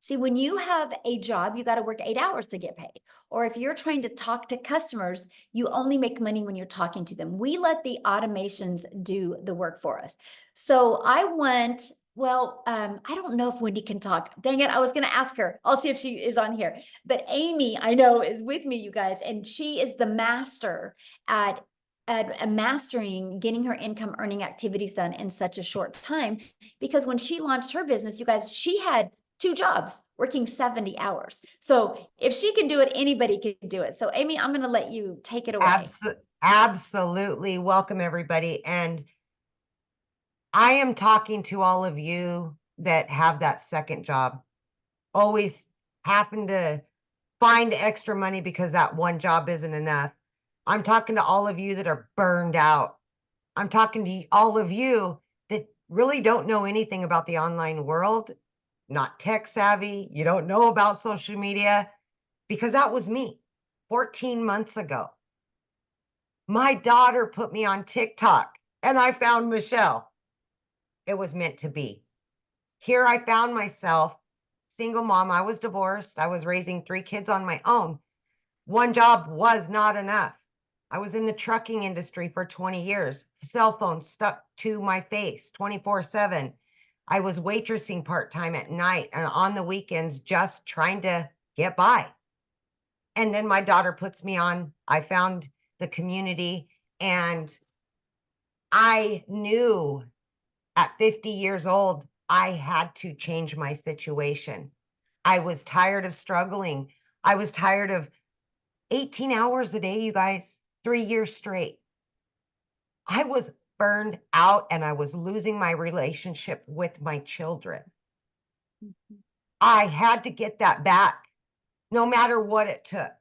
See, when you have a job, you got to work 8 hours to get paid. Or if you're trying to talk to customers, you only make money when you're talking to them. We let the automations do the work for us. So I went, I don't know if Wendy can talk. Dang it, I was going to ask her. I'll see if she is on here. But Amy, I know, is with me, you guys, and she is the master at mastering getting her income earning activities done in such a short time. Because when she launched her business, you guys, she had 2 jobs working 70 hours. So if she can do it, anybody can do it. So Amy, I'm going to let you take it away. Absolutely. Welcome, everybody. And I am talking to all of you that have that second job, always having to find extra money because that one job isn't enough. I'm talking to all of you that are burned out. I'm talking to all of you that really don't know anything about the online world, not tech savvy. You don't know about social media, because that was me 14 months ago. My daughter put me on TikTok and I found Michelle. It was meant to be. Here I found myself, single mom. I was divorced. I was raising 3 kids on my own. One job was not enough. I was in the trucking industry for 20 years. Cell phone stuck to my face 24/7. I was waitressing part-time at night and on the weekends, just trying to get by. And then my daughter puts me on. I found the community, and I knew at 50 years old, I had to change my situation. I was tired of struggling. I was tired of 18 hours a day, you guys, 3 years straight. I was burned out and I was losing my relationship with my children. I had to get that back, no matter what it took,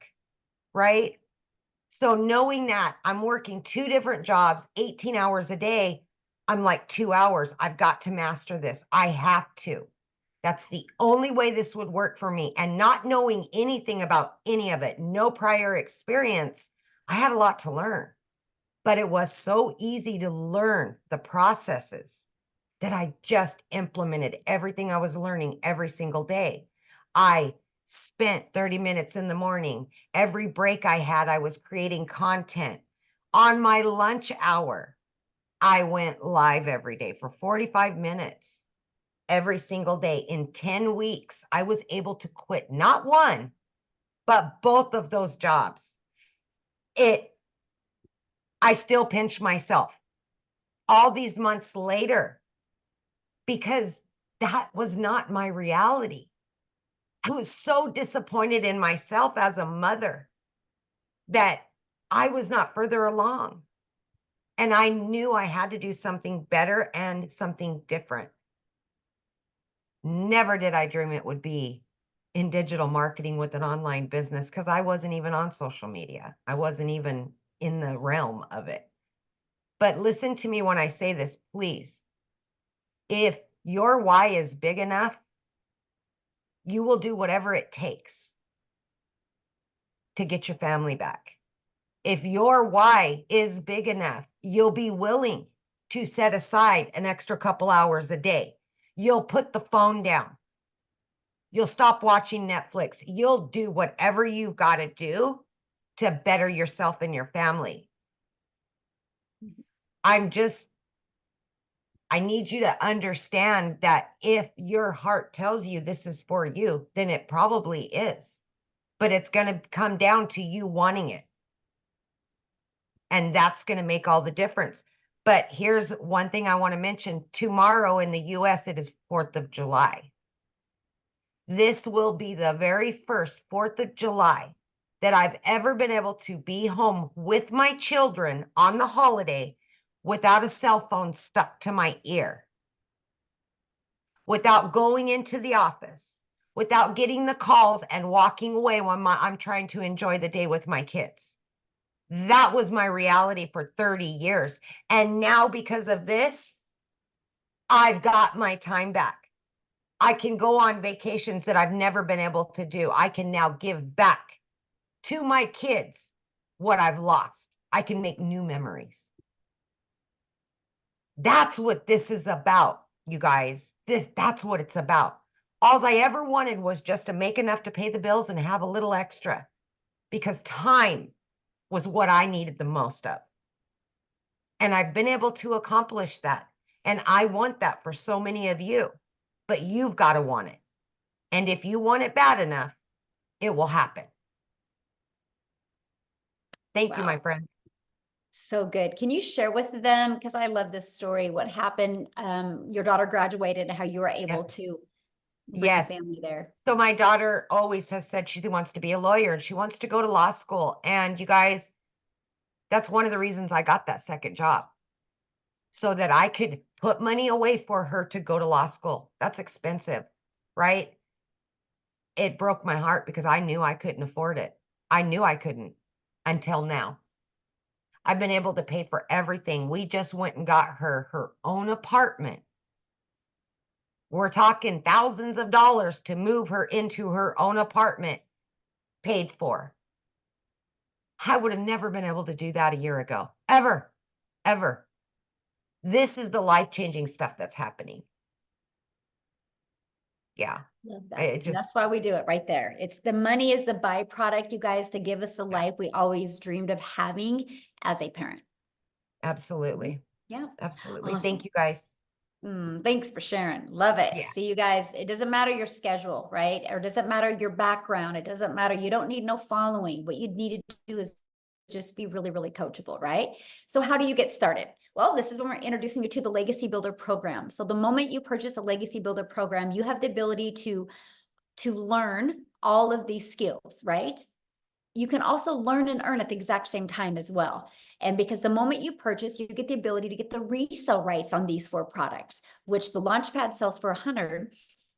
right? So knowing that I'm working 2 different jobs, 18 hours a day, I'm like 2 hours. I've got to master this. I have to. That's the only way this would work for me. And not knowing anything about any of it, no prior experience, I had a lot to learn. But it was so easy to learn the processes that I just implemented everything I was learning every single day. I spent 30 minutes in the morning. Every break I had, I was creating content. On my lunch hour, I went live every day for 45 minutes. Every single day. In 10 weeks, I was able to quit not one, but both of those jobs. I still pinch myself all these months later because that was not my reality. I was so disappointed in myself as a mother that I was not further along. And I knew I had to do something better and something different. Never did I dream it would be in digital marketing with an online business, because I wasn't even on social media. I wasn't even in the realm of it. But listen to me when I say this, please. If your why is big enough, you will do whatever it takes to get your family back. If your why is big enough, you'll be willing to set aside an extra couple hours a day. You'll put the phone down. You'll stop watching Netflix. You'll do whatever you've got to do to better yourself and your family. I need you to understand that if your heart tells you this is for you, then it probably is. But it's going to come down to you wanting it. And that's going to make all the difference. But here's one thing I want to mention. Tomorrow in the US, it is 4th of July. This will be the very first 4th of July that I've ever been able to be home with my children on the holiday without a cell phone stuck to my ear, without going into the office, without getting the calls and walking away when I'm trying to enjoy the day with my kids. That was my reality for 30 years. And now because of this, I've got my time back. I can go on vacations that I've never been able to do. I can now give back to my kids what I've lost. I can make new memories. That's what this is about, you guys. That's what it's about. All I ever wanted was just to make enough to pay the bills and have a little extra, because time was what I needed the most of. And I've been able to accomplish that. And I want that for so many of you, but you've got to want it. And if you want it bad enough, it will happen. Thank you, my Wow. friend. So good. Can you share with them, because I love this story, what happened? Your daughter graduated and how you were able to bring Yes. family there. So my daughter always has said she wants to be a lawyer and she wants to go to law school. And you guys, that's one of the reasons I got that second job, so that I could put money away for her to go to law school. That's expensive, right? It broke my heart because I knew I couldn't afford it. I knew I couldn't until now. I've been able to pay for everything. We just went and got her own apartment. We're talking thousands of dollars to move her into her own apartment, paid for. I would have never been able to do that a year ago, ever, ever. This is the life-changing stuff that's happening. Yeah. Love that. It And just, that's why we do it right there. It's the money is the byproduct, you guys, to give us the life we always dreamed of having as a parent. absolutely, Yeah. absolutely. Awesome. Thank you, guys. Thanks for sharing. Love it. Yeah. See you guys. It doesn't matter your schedule, right? Or it doesn't matter your background. It doesn't matter. You don't need no following. What you need to do is just be really, really coachable, right? So how do you get started? Well, this is when we're introducing you to the Legacy Builder program. So the moment you purchase a Legacy Builder program, you have the ability to learn all of these skills, right? You can also learn and earn at the exact same time as well. And because the moment you purchase, you get the ability to get the resale rights on these 4 products, which the Launchpad sells for $100,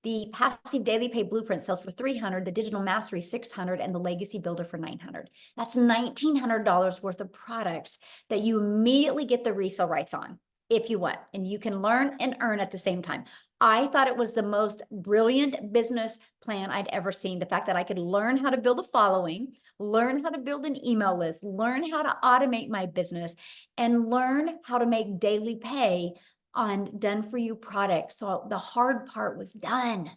the Passive Daily Pay Blueprint sells for $300, the Digital Mastery $600, and the Legacy Builder for $900. That's $1,900 worth of products that you immediately get the resale rights on if you want, and you can learn and earn at the same time. I thought it was the most brilliant business plan I'd ever seen. The fact that I could learn how to build a following, learn how to build an email list, learn how to automate my business, and learn how to make daily pay on done for you products. So the hard part was done.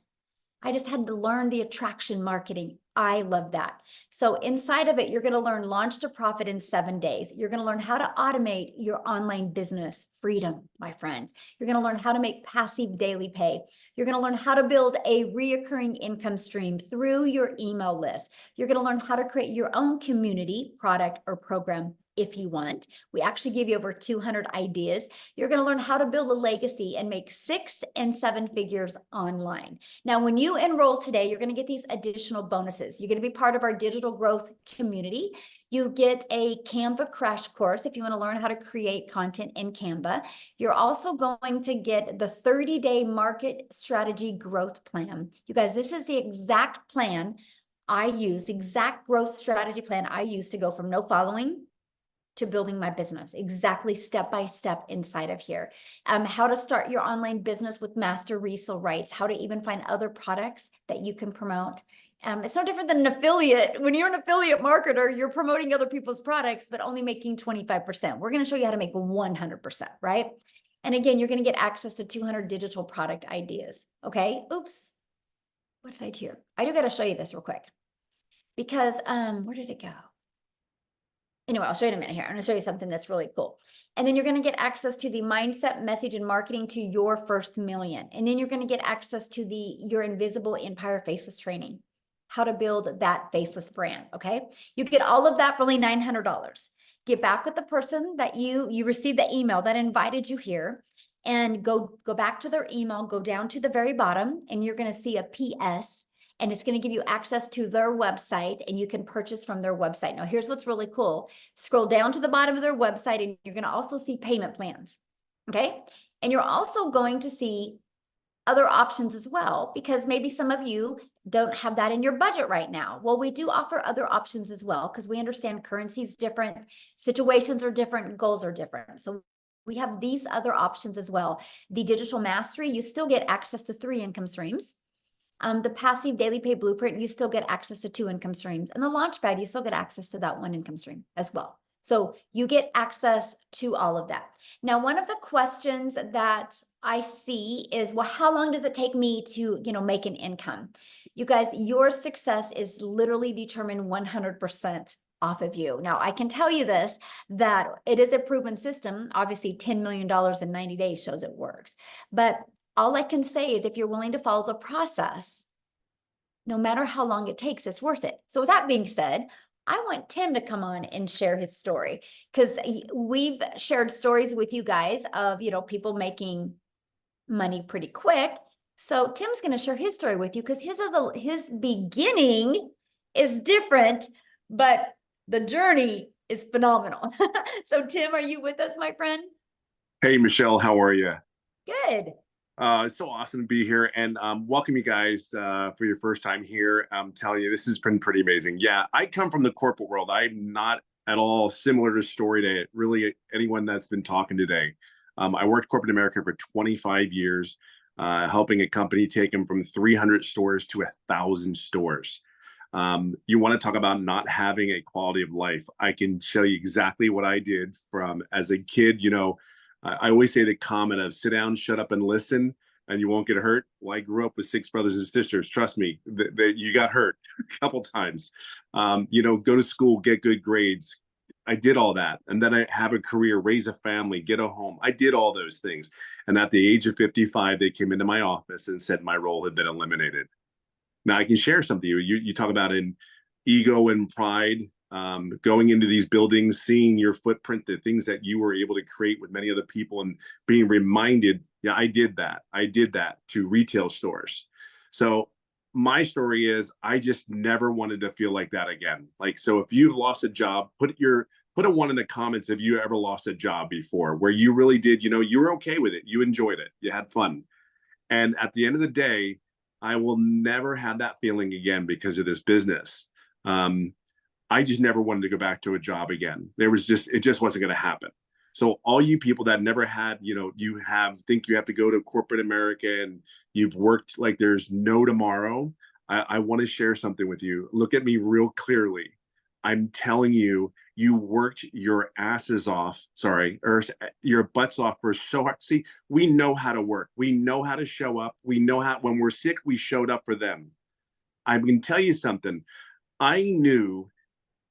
I just had to learn the attraction marketing. I love that. So inside of it, you're going to learn Launch to Profit in 7 days. You're going to learn how to automate your online business freedom, my friends. You're going to learn how to make passive daily pay. You're going to learn how to build a reoccurring income stream through your email list. You're going to learn how to create your own community, product, or program if you want. We actually give you over 200 ideas. You're going to learn how to build a legacy and make 6 and 7 figures online. Now, when you enroll today, you're going to get these additional bonuses. You're going to be part of our digital growth community. You get a Canva crash course if you want to learn how to create content in Canva. You're also going to get the 30-day market strategy growth plan. You guys, this is the exact plan I use, the exact growth strategy plan I use to go from no following to building my business, exactly step by step inside of here. How to start your online business with master resale rights, how to even find other products that you can promote. It's no different than an affiliate. When you're an affiliate marketer, you're promoting other people's products, but only making 25%. We're going to show you how to make 100%, right? And again, you're going to get access to 200 digital product ideas. Okay. Oops. What did I do here? I do got to show you this real quick because, where did it go? Anyway, I'll show you in a minute here. I'm going to show you something that's really cool. And then you're going to get access to the mindset, message, and marketing to your first million. And then you're going to get access to your Invisible Empire Faceless training, how to build that faceless brand. Okay. You get all of that for only $900. get back with the person that you received the email that invited you here, and go back to their email, go down to the very bottom, and you're going to see a PS, and it's going to give you access to their website, and you can purchase from their website. Now, here's what's really cool. Scroll down to the bottom of their website, and you're going to also see payment plans. Okay. And you're also going to see other options as well, because maybe some of you don't have that in your budget right now. Well, we do offer other options as well, because we understand currency is different, situations are different, goals are different. So we have these other options as well. The digital mastery, you still get access to 3 income streams. The passive daily pay blueprint, you still get access to 2 income streams. And the launchpad, you still get access to that 1 income stream as well. So you get access to all of that. Now, one of the questions that I see is, well, how long does it take me to, make an income? You guys, your success is literally determined 100% off of you. Now, I can tell you this, that it is a proven system. Obviously, $10 million in 90 days shows it works. But all I can say is if you're willing to follow the process, no matter how long it takes, it's worth it. So with that being said, I want Tim to come on and share his story, because we've shared stories with you guys of, people making money pretty quick. So Tim's going to share his story with you, because his beginning is different, but the journey is phenomenal. So Tim, are you with us, my friend? Hey, Michelle, how are you? Good. It's so awesome to be here, and welcome you guys for your first time here. I'm telling you, this has been pretty amazing. Yeah, I come from the corporate world. I'm not at all similar to story to really anyone that's been talking today. I worked corporate America for 25 years, helping a company take them from 300 stores to 1,000 stores. You want to talk about not having a quality of life? I can show you exactly what I did from as a kid. I always say the comment of sit down, shut up, and listen, and you won't get hurt. Well, I grew up with 6 brothers and sisters. Trust me, that you got hurt a couple times. Go to school, get good grades. I did all that. And then I have a career, raise a family, get a home. I did all those things. And at the age of 55, they came into my office and said my role had been eliminated. Now I can share something to you. You talk about in ego and pride. Going into these buildings, seeing your footprint, the things that you were able to create with many other people, and being reminded, yeah, I did that to retail stores. So my story is I just never wanted to feel like that again. So if you've lost a job, put a 1 in the comments if you ever lost a job before, where you really did, you were okay with it, you enjoyed it, you had fun. And at the end of the day, I will never have that feeling again because of this business. I just never wanted to go back to a job again. It just wasn't going to happen. So all you people that never had, think you have to go to corporate America and you've worked like there's no tomorrow. I want to share something with you. Look at me real clearly. I'm telling you, you worked your asses off, or your butts off for so hard. See, we know how to work. We know how to show up. We know how, when we're sick, we showed up for them. I can tell you something. I knew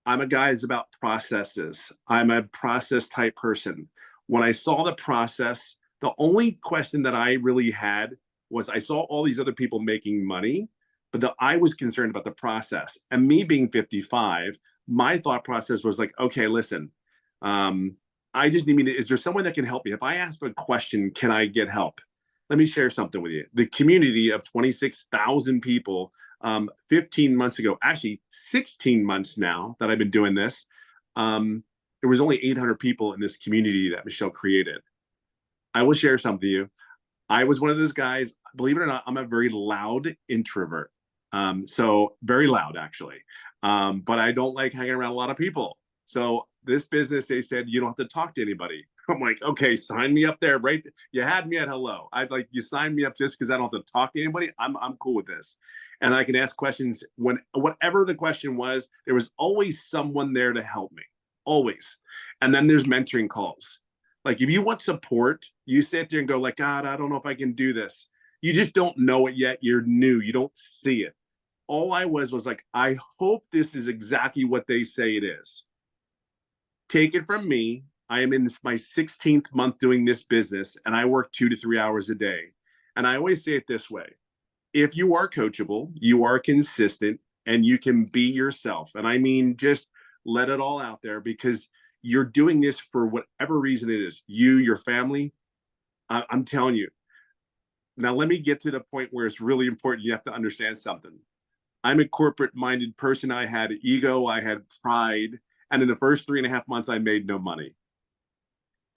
I'm a guy that's about processes. I'm a process type person. When I saw the process, the only question that I really had was I saw all these other people making money, but I was concerned about the process. And me being 55, my thought process was like, okay, listen, I just need is there someone that can help me? If I ask a question, can I get help? Let me share something with you. The community of 26,000 people 15 months ago, actually 16 months now that I've been doing this, there was only 800 people in this community that Michelle created. I will share something with you. I was one of those guys, believe it or not, I'm a very loud introvert. So very loud actually. But I don't like hanging around a lot of people. So this business, they said, you don't have to talk to anybody. I'm like, okay, sign me up there, right? You had me at hello. I'd like you sign me up just because I don't have to talk to anybody. I'm cool with this. And I can ask questions whatever the question was, there was always someone there to help me, always. And then there's mentoring calls. Like if you want support, you sit there and go like, God, I don't know if I can do this. You just don't know it yet. You're new. You don't see it. All I was like, I hope this is exactly what they say it is. Take it from me. I am in my 16th month doing this business, and I work 2 to 3 hours a day. And I always say it this way. If you are coachable, you are consistent, and you can be yourself. And I mean, just let it all out there, because you're doing this for whatever reason it is, you, your family. I'm telling you. Now, let me get to the point where it's really important. You have to understand something. I'm a corporate minded person. I had ego, I had pride. And in the first 3.5 months, I made no money.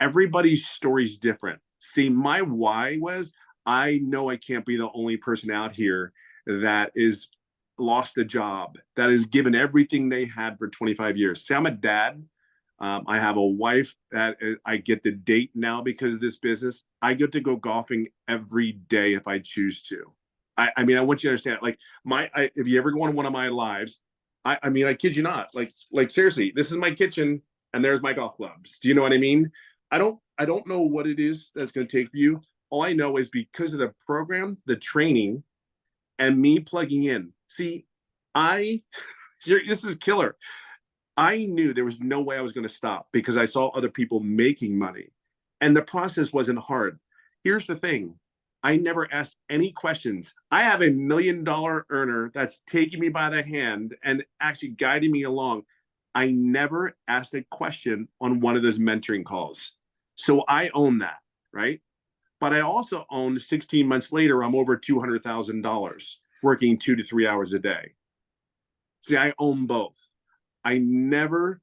Everybody's story is different. See, my why was, I know I can't be the only person out here that is lost a job, that is given everything they had for 25 years. See, I'm a dad. I have a wife that I get to date now because of this business. I get to go golfing every day if I choose to. I mean, I want you to understand, like if you ever go on one of my lives, I mean, I kid you not, like seriously, this is my kitchen and there's my golf clubs. Do you know what I mean? I don't know what it is that's going to take for you. All I know is because of the program, the training, and me plugging in. See, this is killer. I knew there was no way I was going to stop because I saw other people making money, and the process wasn't hard. Here's the thing. I never asked any questions. I have $1 million earner that's taking me by the hand and actually guiding me along. I never asked a question on one of those mentoring calls. So I own that, right? But I also own 16 months later, I'm over $200,000 working 2 to 3 hours a day. See, I own both. I never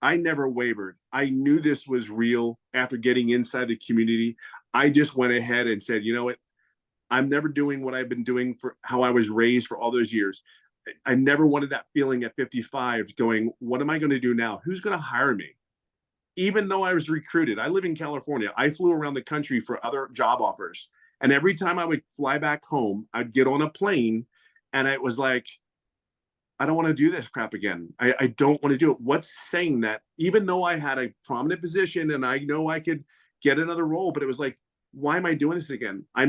wavered. I knew this was real after getting inside the community. I just went ahead and said, you know what? I'm never doing what I've been doing for how I was raised for all those years. I never wanted that feeling at 55 going, what am I going to do now? Who's going to hire me? Even though I was recruited, I live in California. I flew around the country for other job offers. And every time I would fly back home, I'd get on a plane and it was like, I don't want to do this crap again. I don't want to do it. What's saying that? Even though I had a prominent position and I know I could get another role, but it was like, why am I doing this again? I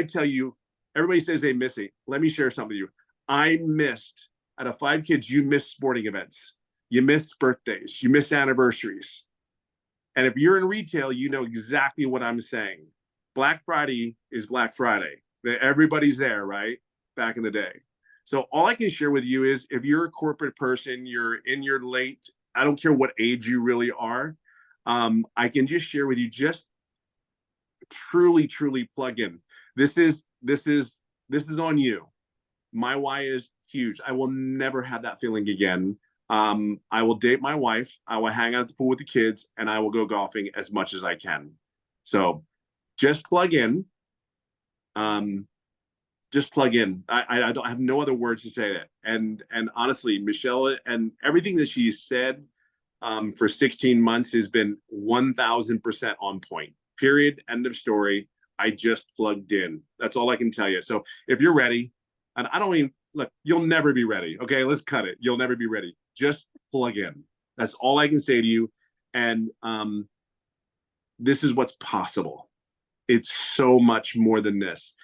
tell you, everybody says they miss it. Let me share something with you. I missed, out of 5 kids, you missed sporting events. You miss birthdays. You miss anniversaries. And if you're in retail, you know exactly what I'm saying. Black Friday is Black Friday. Everybody's there, right? Back in the day. So all I can share with you is if you're a corporate person, you're in your late, I don't care what age you really are. I can just share with you, just truly plug in. This is on you. My why is huge. I will never have that feeling again. I will date my wife. I will hang out at the pool with the kids, and I will go golfing as much as I can. So just plug in. Just plug in. I don't have no other words to say that. And honestly, Michelle and everything that she said for 16 months has been 1000% on point. Period. End of story. I just plugged in. That's all I can tell you. So if you're ready, and I don't even look, you'll never be ready. Okay, let's cut it. You'll never be ready. Just plug in. That's all I can say to you. And this is what's possible. It's so much more than this.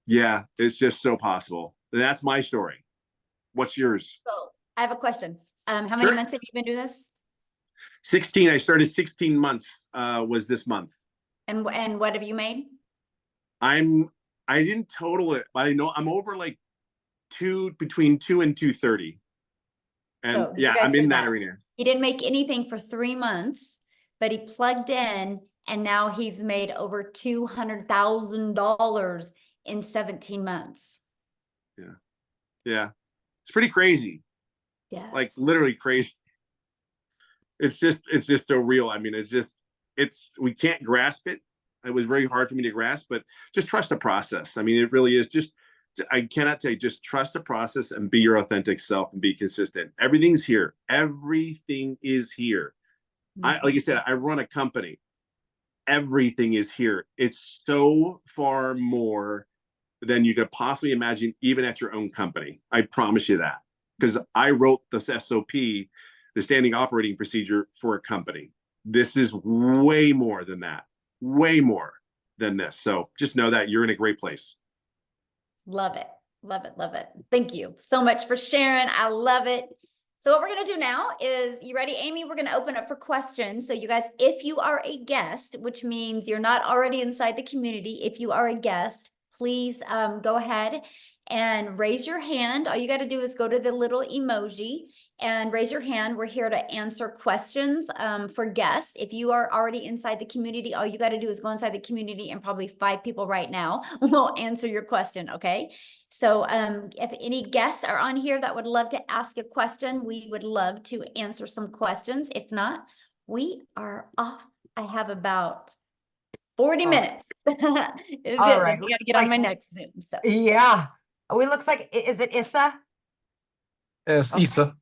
Yeah, it's just so possible. That's my story. What's yours? So I have a question. How many Sure. months have you been doing this? 16. I started 16 months was this month. And what have you made? I didn't total it, but I know I'm over like between 2 and 230. And So did you yeah, guys I'm hear in that that? arena. He didn't make anything for 3 months, but he plugged in and now he's made over $200,000 in 17 months. Yeah. It's pretty crazy. Yes. Like literally crazy. It's just so real. I mean, we can't grasp it. It was very hard for me to grasp, but just trust the process. I mean, it really is I cannot tell you, just trust the process and be your authentic self and be consistent. Everything's here. Everything is here. Like I said, I run a company. Everything is here. It's so far more than you could possibly imagine, even at your own company. I promise you that. Because I wrote the SOP, the standing operating procedure, for a company. This is way more than that. Way more than this. So just know that you're in a great place. Love it. Love it. Love it. Thank you so much for sharing. I love it. So what we're going to do now is, you ready, Amy? We're going to open up for questions. So you guys, if you are a guest, which means you're not already inside the community, if you are a guest, please go ahead and raise your hand. All you got to do is go to the little emoji and raise your hand. We're here to answer questions for guests. If you are already inside the community, all you got to do is go inside the community, and probably 5 people right now will answer your question, okay? So if any guests are on here that would love to ask a question, we would love to answer some questions. If not, we are off. I have about 40 minutes. Is All it? right, We got to looks get on like- my next Zoom. So Yeah. We looks like, is it Issa? Yes, Okay. Issa.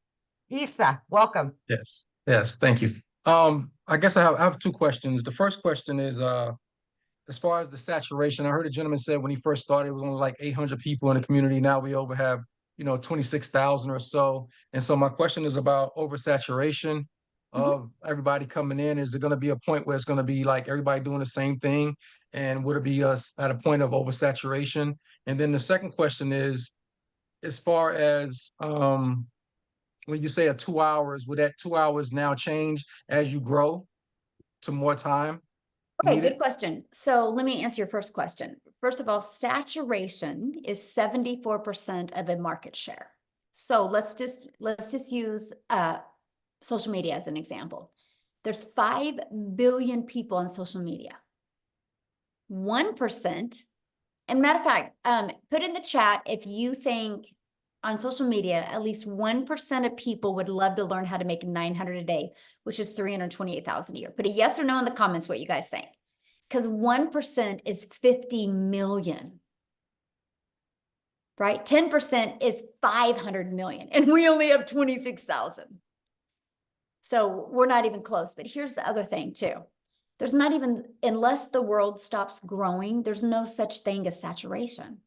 Issa, welcome. Yes, yes, thank you. I guess I have 2 questions. The first question is, as far as the saturation, I heard a gentleman said when he first started, it was only like 800 people in the community. Now we over have, 26,000 or so. And so my question is about oversaturation of everybody coming in. Is it going to be a point where it's going to be like everybody doing the same thing? And would it be us at a point of oversaturation? And then the second question is, as far as, when you say a 2 hours, would that 2 hours now change as you grow to more time? okay, needed? good question. So let me answer your first question. First of all, saturation is 74% of a market share. So let's just use social media as an example. There's 5 billion people on social media. 1%, and matter of fact, put in the chat if you think on social media, at least 1% of people would love to learn how to make 900 a day, which is 328,000 a year. Put a yes or no in the comments what you guys think. Because 1% is 50 million. Right? 10% is 500 million, and we only have 26,000. So we're not even close. But here's the other thing too. There's not even, unless the world stops growing, there's no such thing as saturation.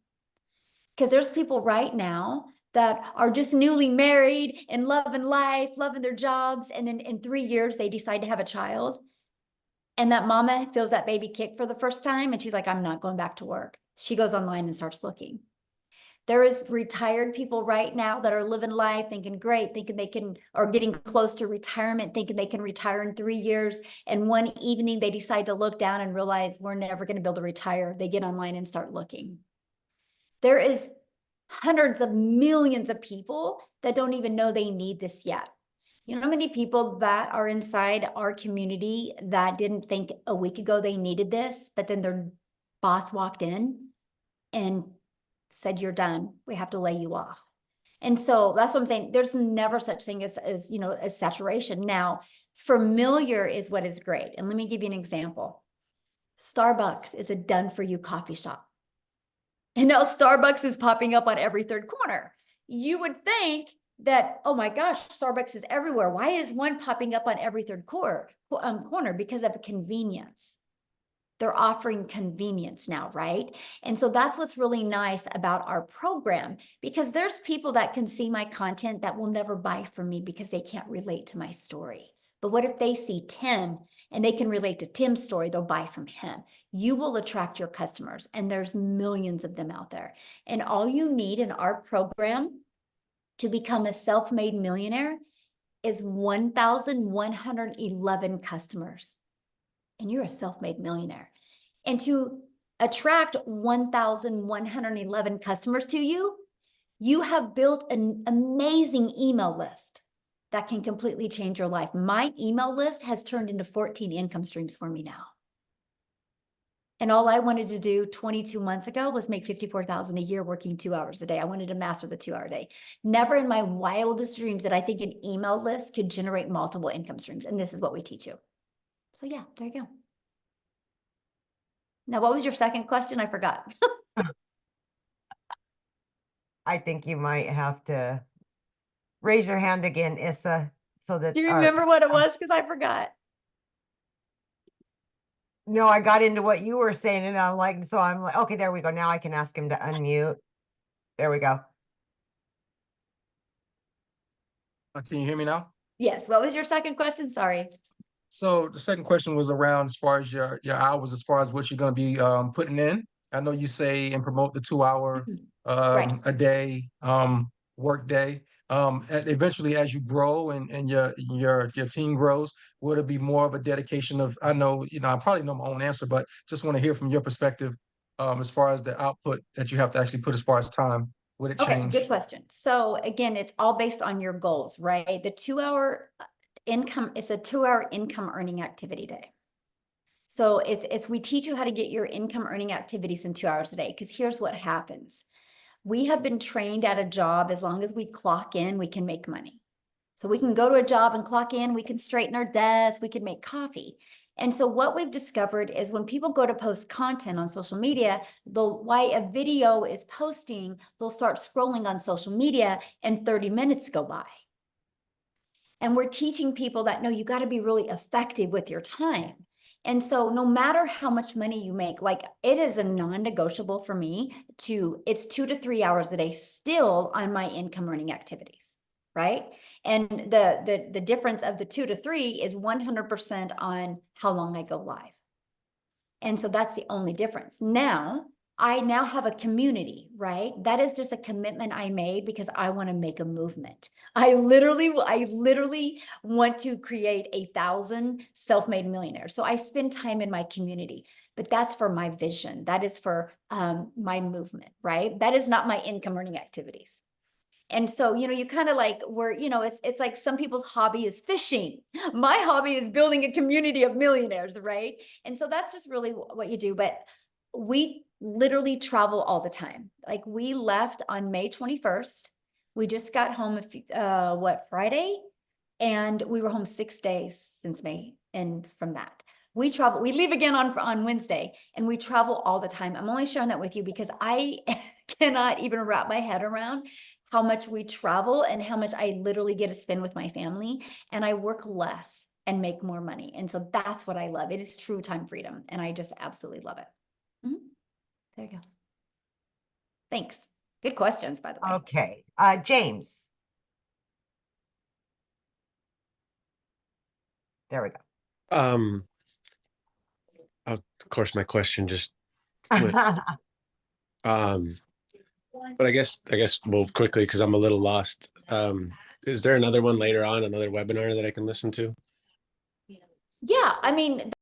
Because there's people right now that are just newly married and loving life, loving their jobs. And then in 3 years, they decide to have a child. And that mama feels that baby kick for the first time. And she's like, I'm not going back to work. She goes online and starts looking. There is retired people right now that are living life, thinking great, thinking they can, or getting close to retirement, thinking they can retire in 3 years. And one evening they decide to look down and realize we're never going to be able to retire. They get online and start looking. There is hundreds of millions of people that don't even know they need this yet. You know how many people that are inside our community that didn't think a week ago they needed this, but then their boss walked in and said, you're done. We have to lay you off. And so that's what I'm saying. There's never such thing as saturation. Now, familiar is what is great. And let me give you an example. Starbucks is a done for you coffee shop. And now Starbucks is popping up on every 3rd corner. You would think that, oh my gosh, Starbucks is everywhere. Why is one popping up on every 3rd corner? Because of convenience. They're offering convenience now, right? And so that's what's really nice about our program, because there's people that can see my content that will never buy from me because they can't relate to my story. But what if they see Tim and they can relate to Tim's story? They'll buy from him. You will attract your customers, and there's millions of them out there. And all you need in our program to become a self-made millionaire is 1,111 customers. And you're a self-made millionaire. And to attract 1,111 customers to you, you have built an amazing email list that can completely change your life. My email list has turned into 14 income streams for me now. And all I wanted to do 22 months ago was make $54,000 a year working 2 hours a day. I wanted to master the 2-hour day. Never in my wildest dreams did I think an email list could generate multiple income streams. And this is what we teach you. So yeah, there you go. Now, what was your second question? I forgot. I think you might have to raise your hand again, Issa, so that. Do you remember what it was? Because I forgot. No, I got into what you were saying, and I'm like, okay, there we go. Now I can ask him to unmute. There we go. Can you hear me now? Yes. What was your second question? Sorry. So the second question was around as far as your hours, as far as what you're going to be putting in. I know you say and promote the 2-hour Right. a day work day. Eventually, as you grow and your team grows, would it be more of a dedication of? I know I probably know my own answer, but just want to hear from your perspective as far as the output that you have to actually put as far as time. Would it Okay, change? good question. So again, it's all based on your goals, right? The 2 hour income, it's a 2 hour income earning activity day. So it's we teach you how to get your income earning activities in 2 hours a day. Because here's what happens. We have been trained at a job, as long as we clock in, we can make money. So we can go to a job and clock in, we can straighten our desk, we can make coffee. And so what we've discovered is when people go to post content on social media, while a video is posting, they'll start scrolling on social media and 30 minutes go by. And we're teaching people that, no, you got to be really effective with your time. And so no matter how much money you make, like it is a non-negotiable for me it's 2 to 3 hours a day still on my income earning activities, right? And the difference of the 2 to 3 is 100% on how long I go live. And so that's the only difference. I now have a community, right? That is just a commitment I made because I want to make a movement. I literally want to create 1,000 self-made millionaires. So I spend time in my community, but that's for my vision. That is for my movement, right? That is not my income earning activities. And so, you kind of like it's like some people's hobby is fishing. My hobby is building a community of millionaires, right? And so that's just really what you do. But we literally travel all the time. Like we left on May 21st. We just got home Friday? And we were home 6 days since May. And from that, we leave again on Wednesday, and we travel all the time. I'm only sharing that with you because I cannot even wrap my head around how much we travel and how much I literally get to spend with my family, and I work less and make more money. And so that's what I love. It is true time freedom, and I just absolutely love it. There you go. Thanks. Good questions, by the way. Okay, James. There we go. Of course, my question just went. But I guess well, quickly, because I'm a little lost. Is there another one later on, another webinar that I can listen to? Yeah, I mean,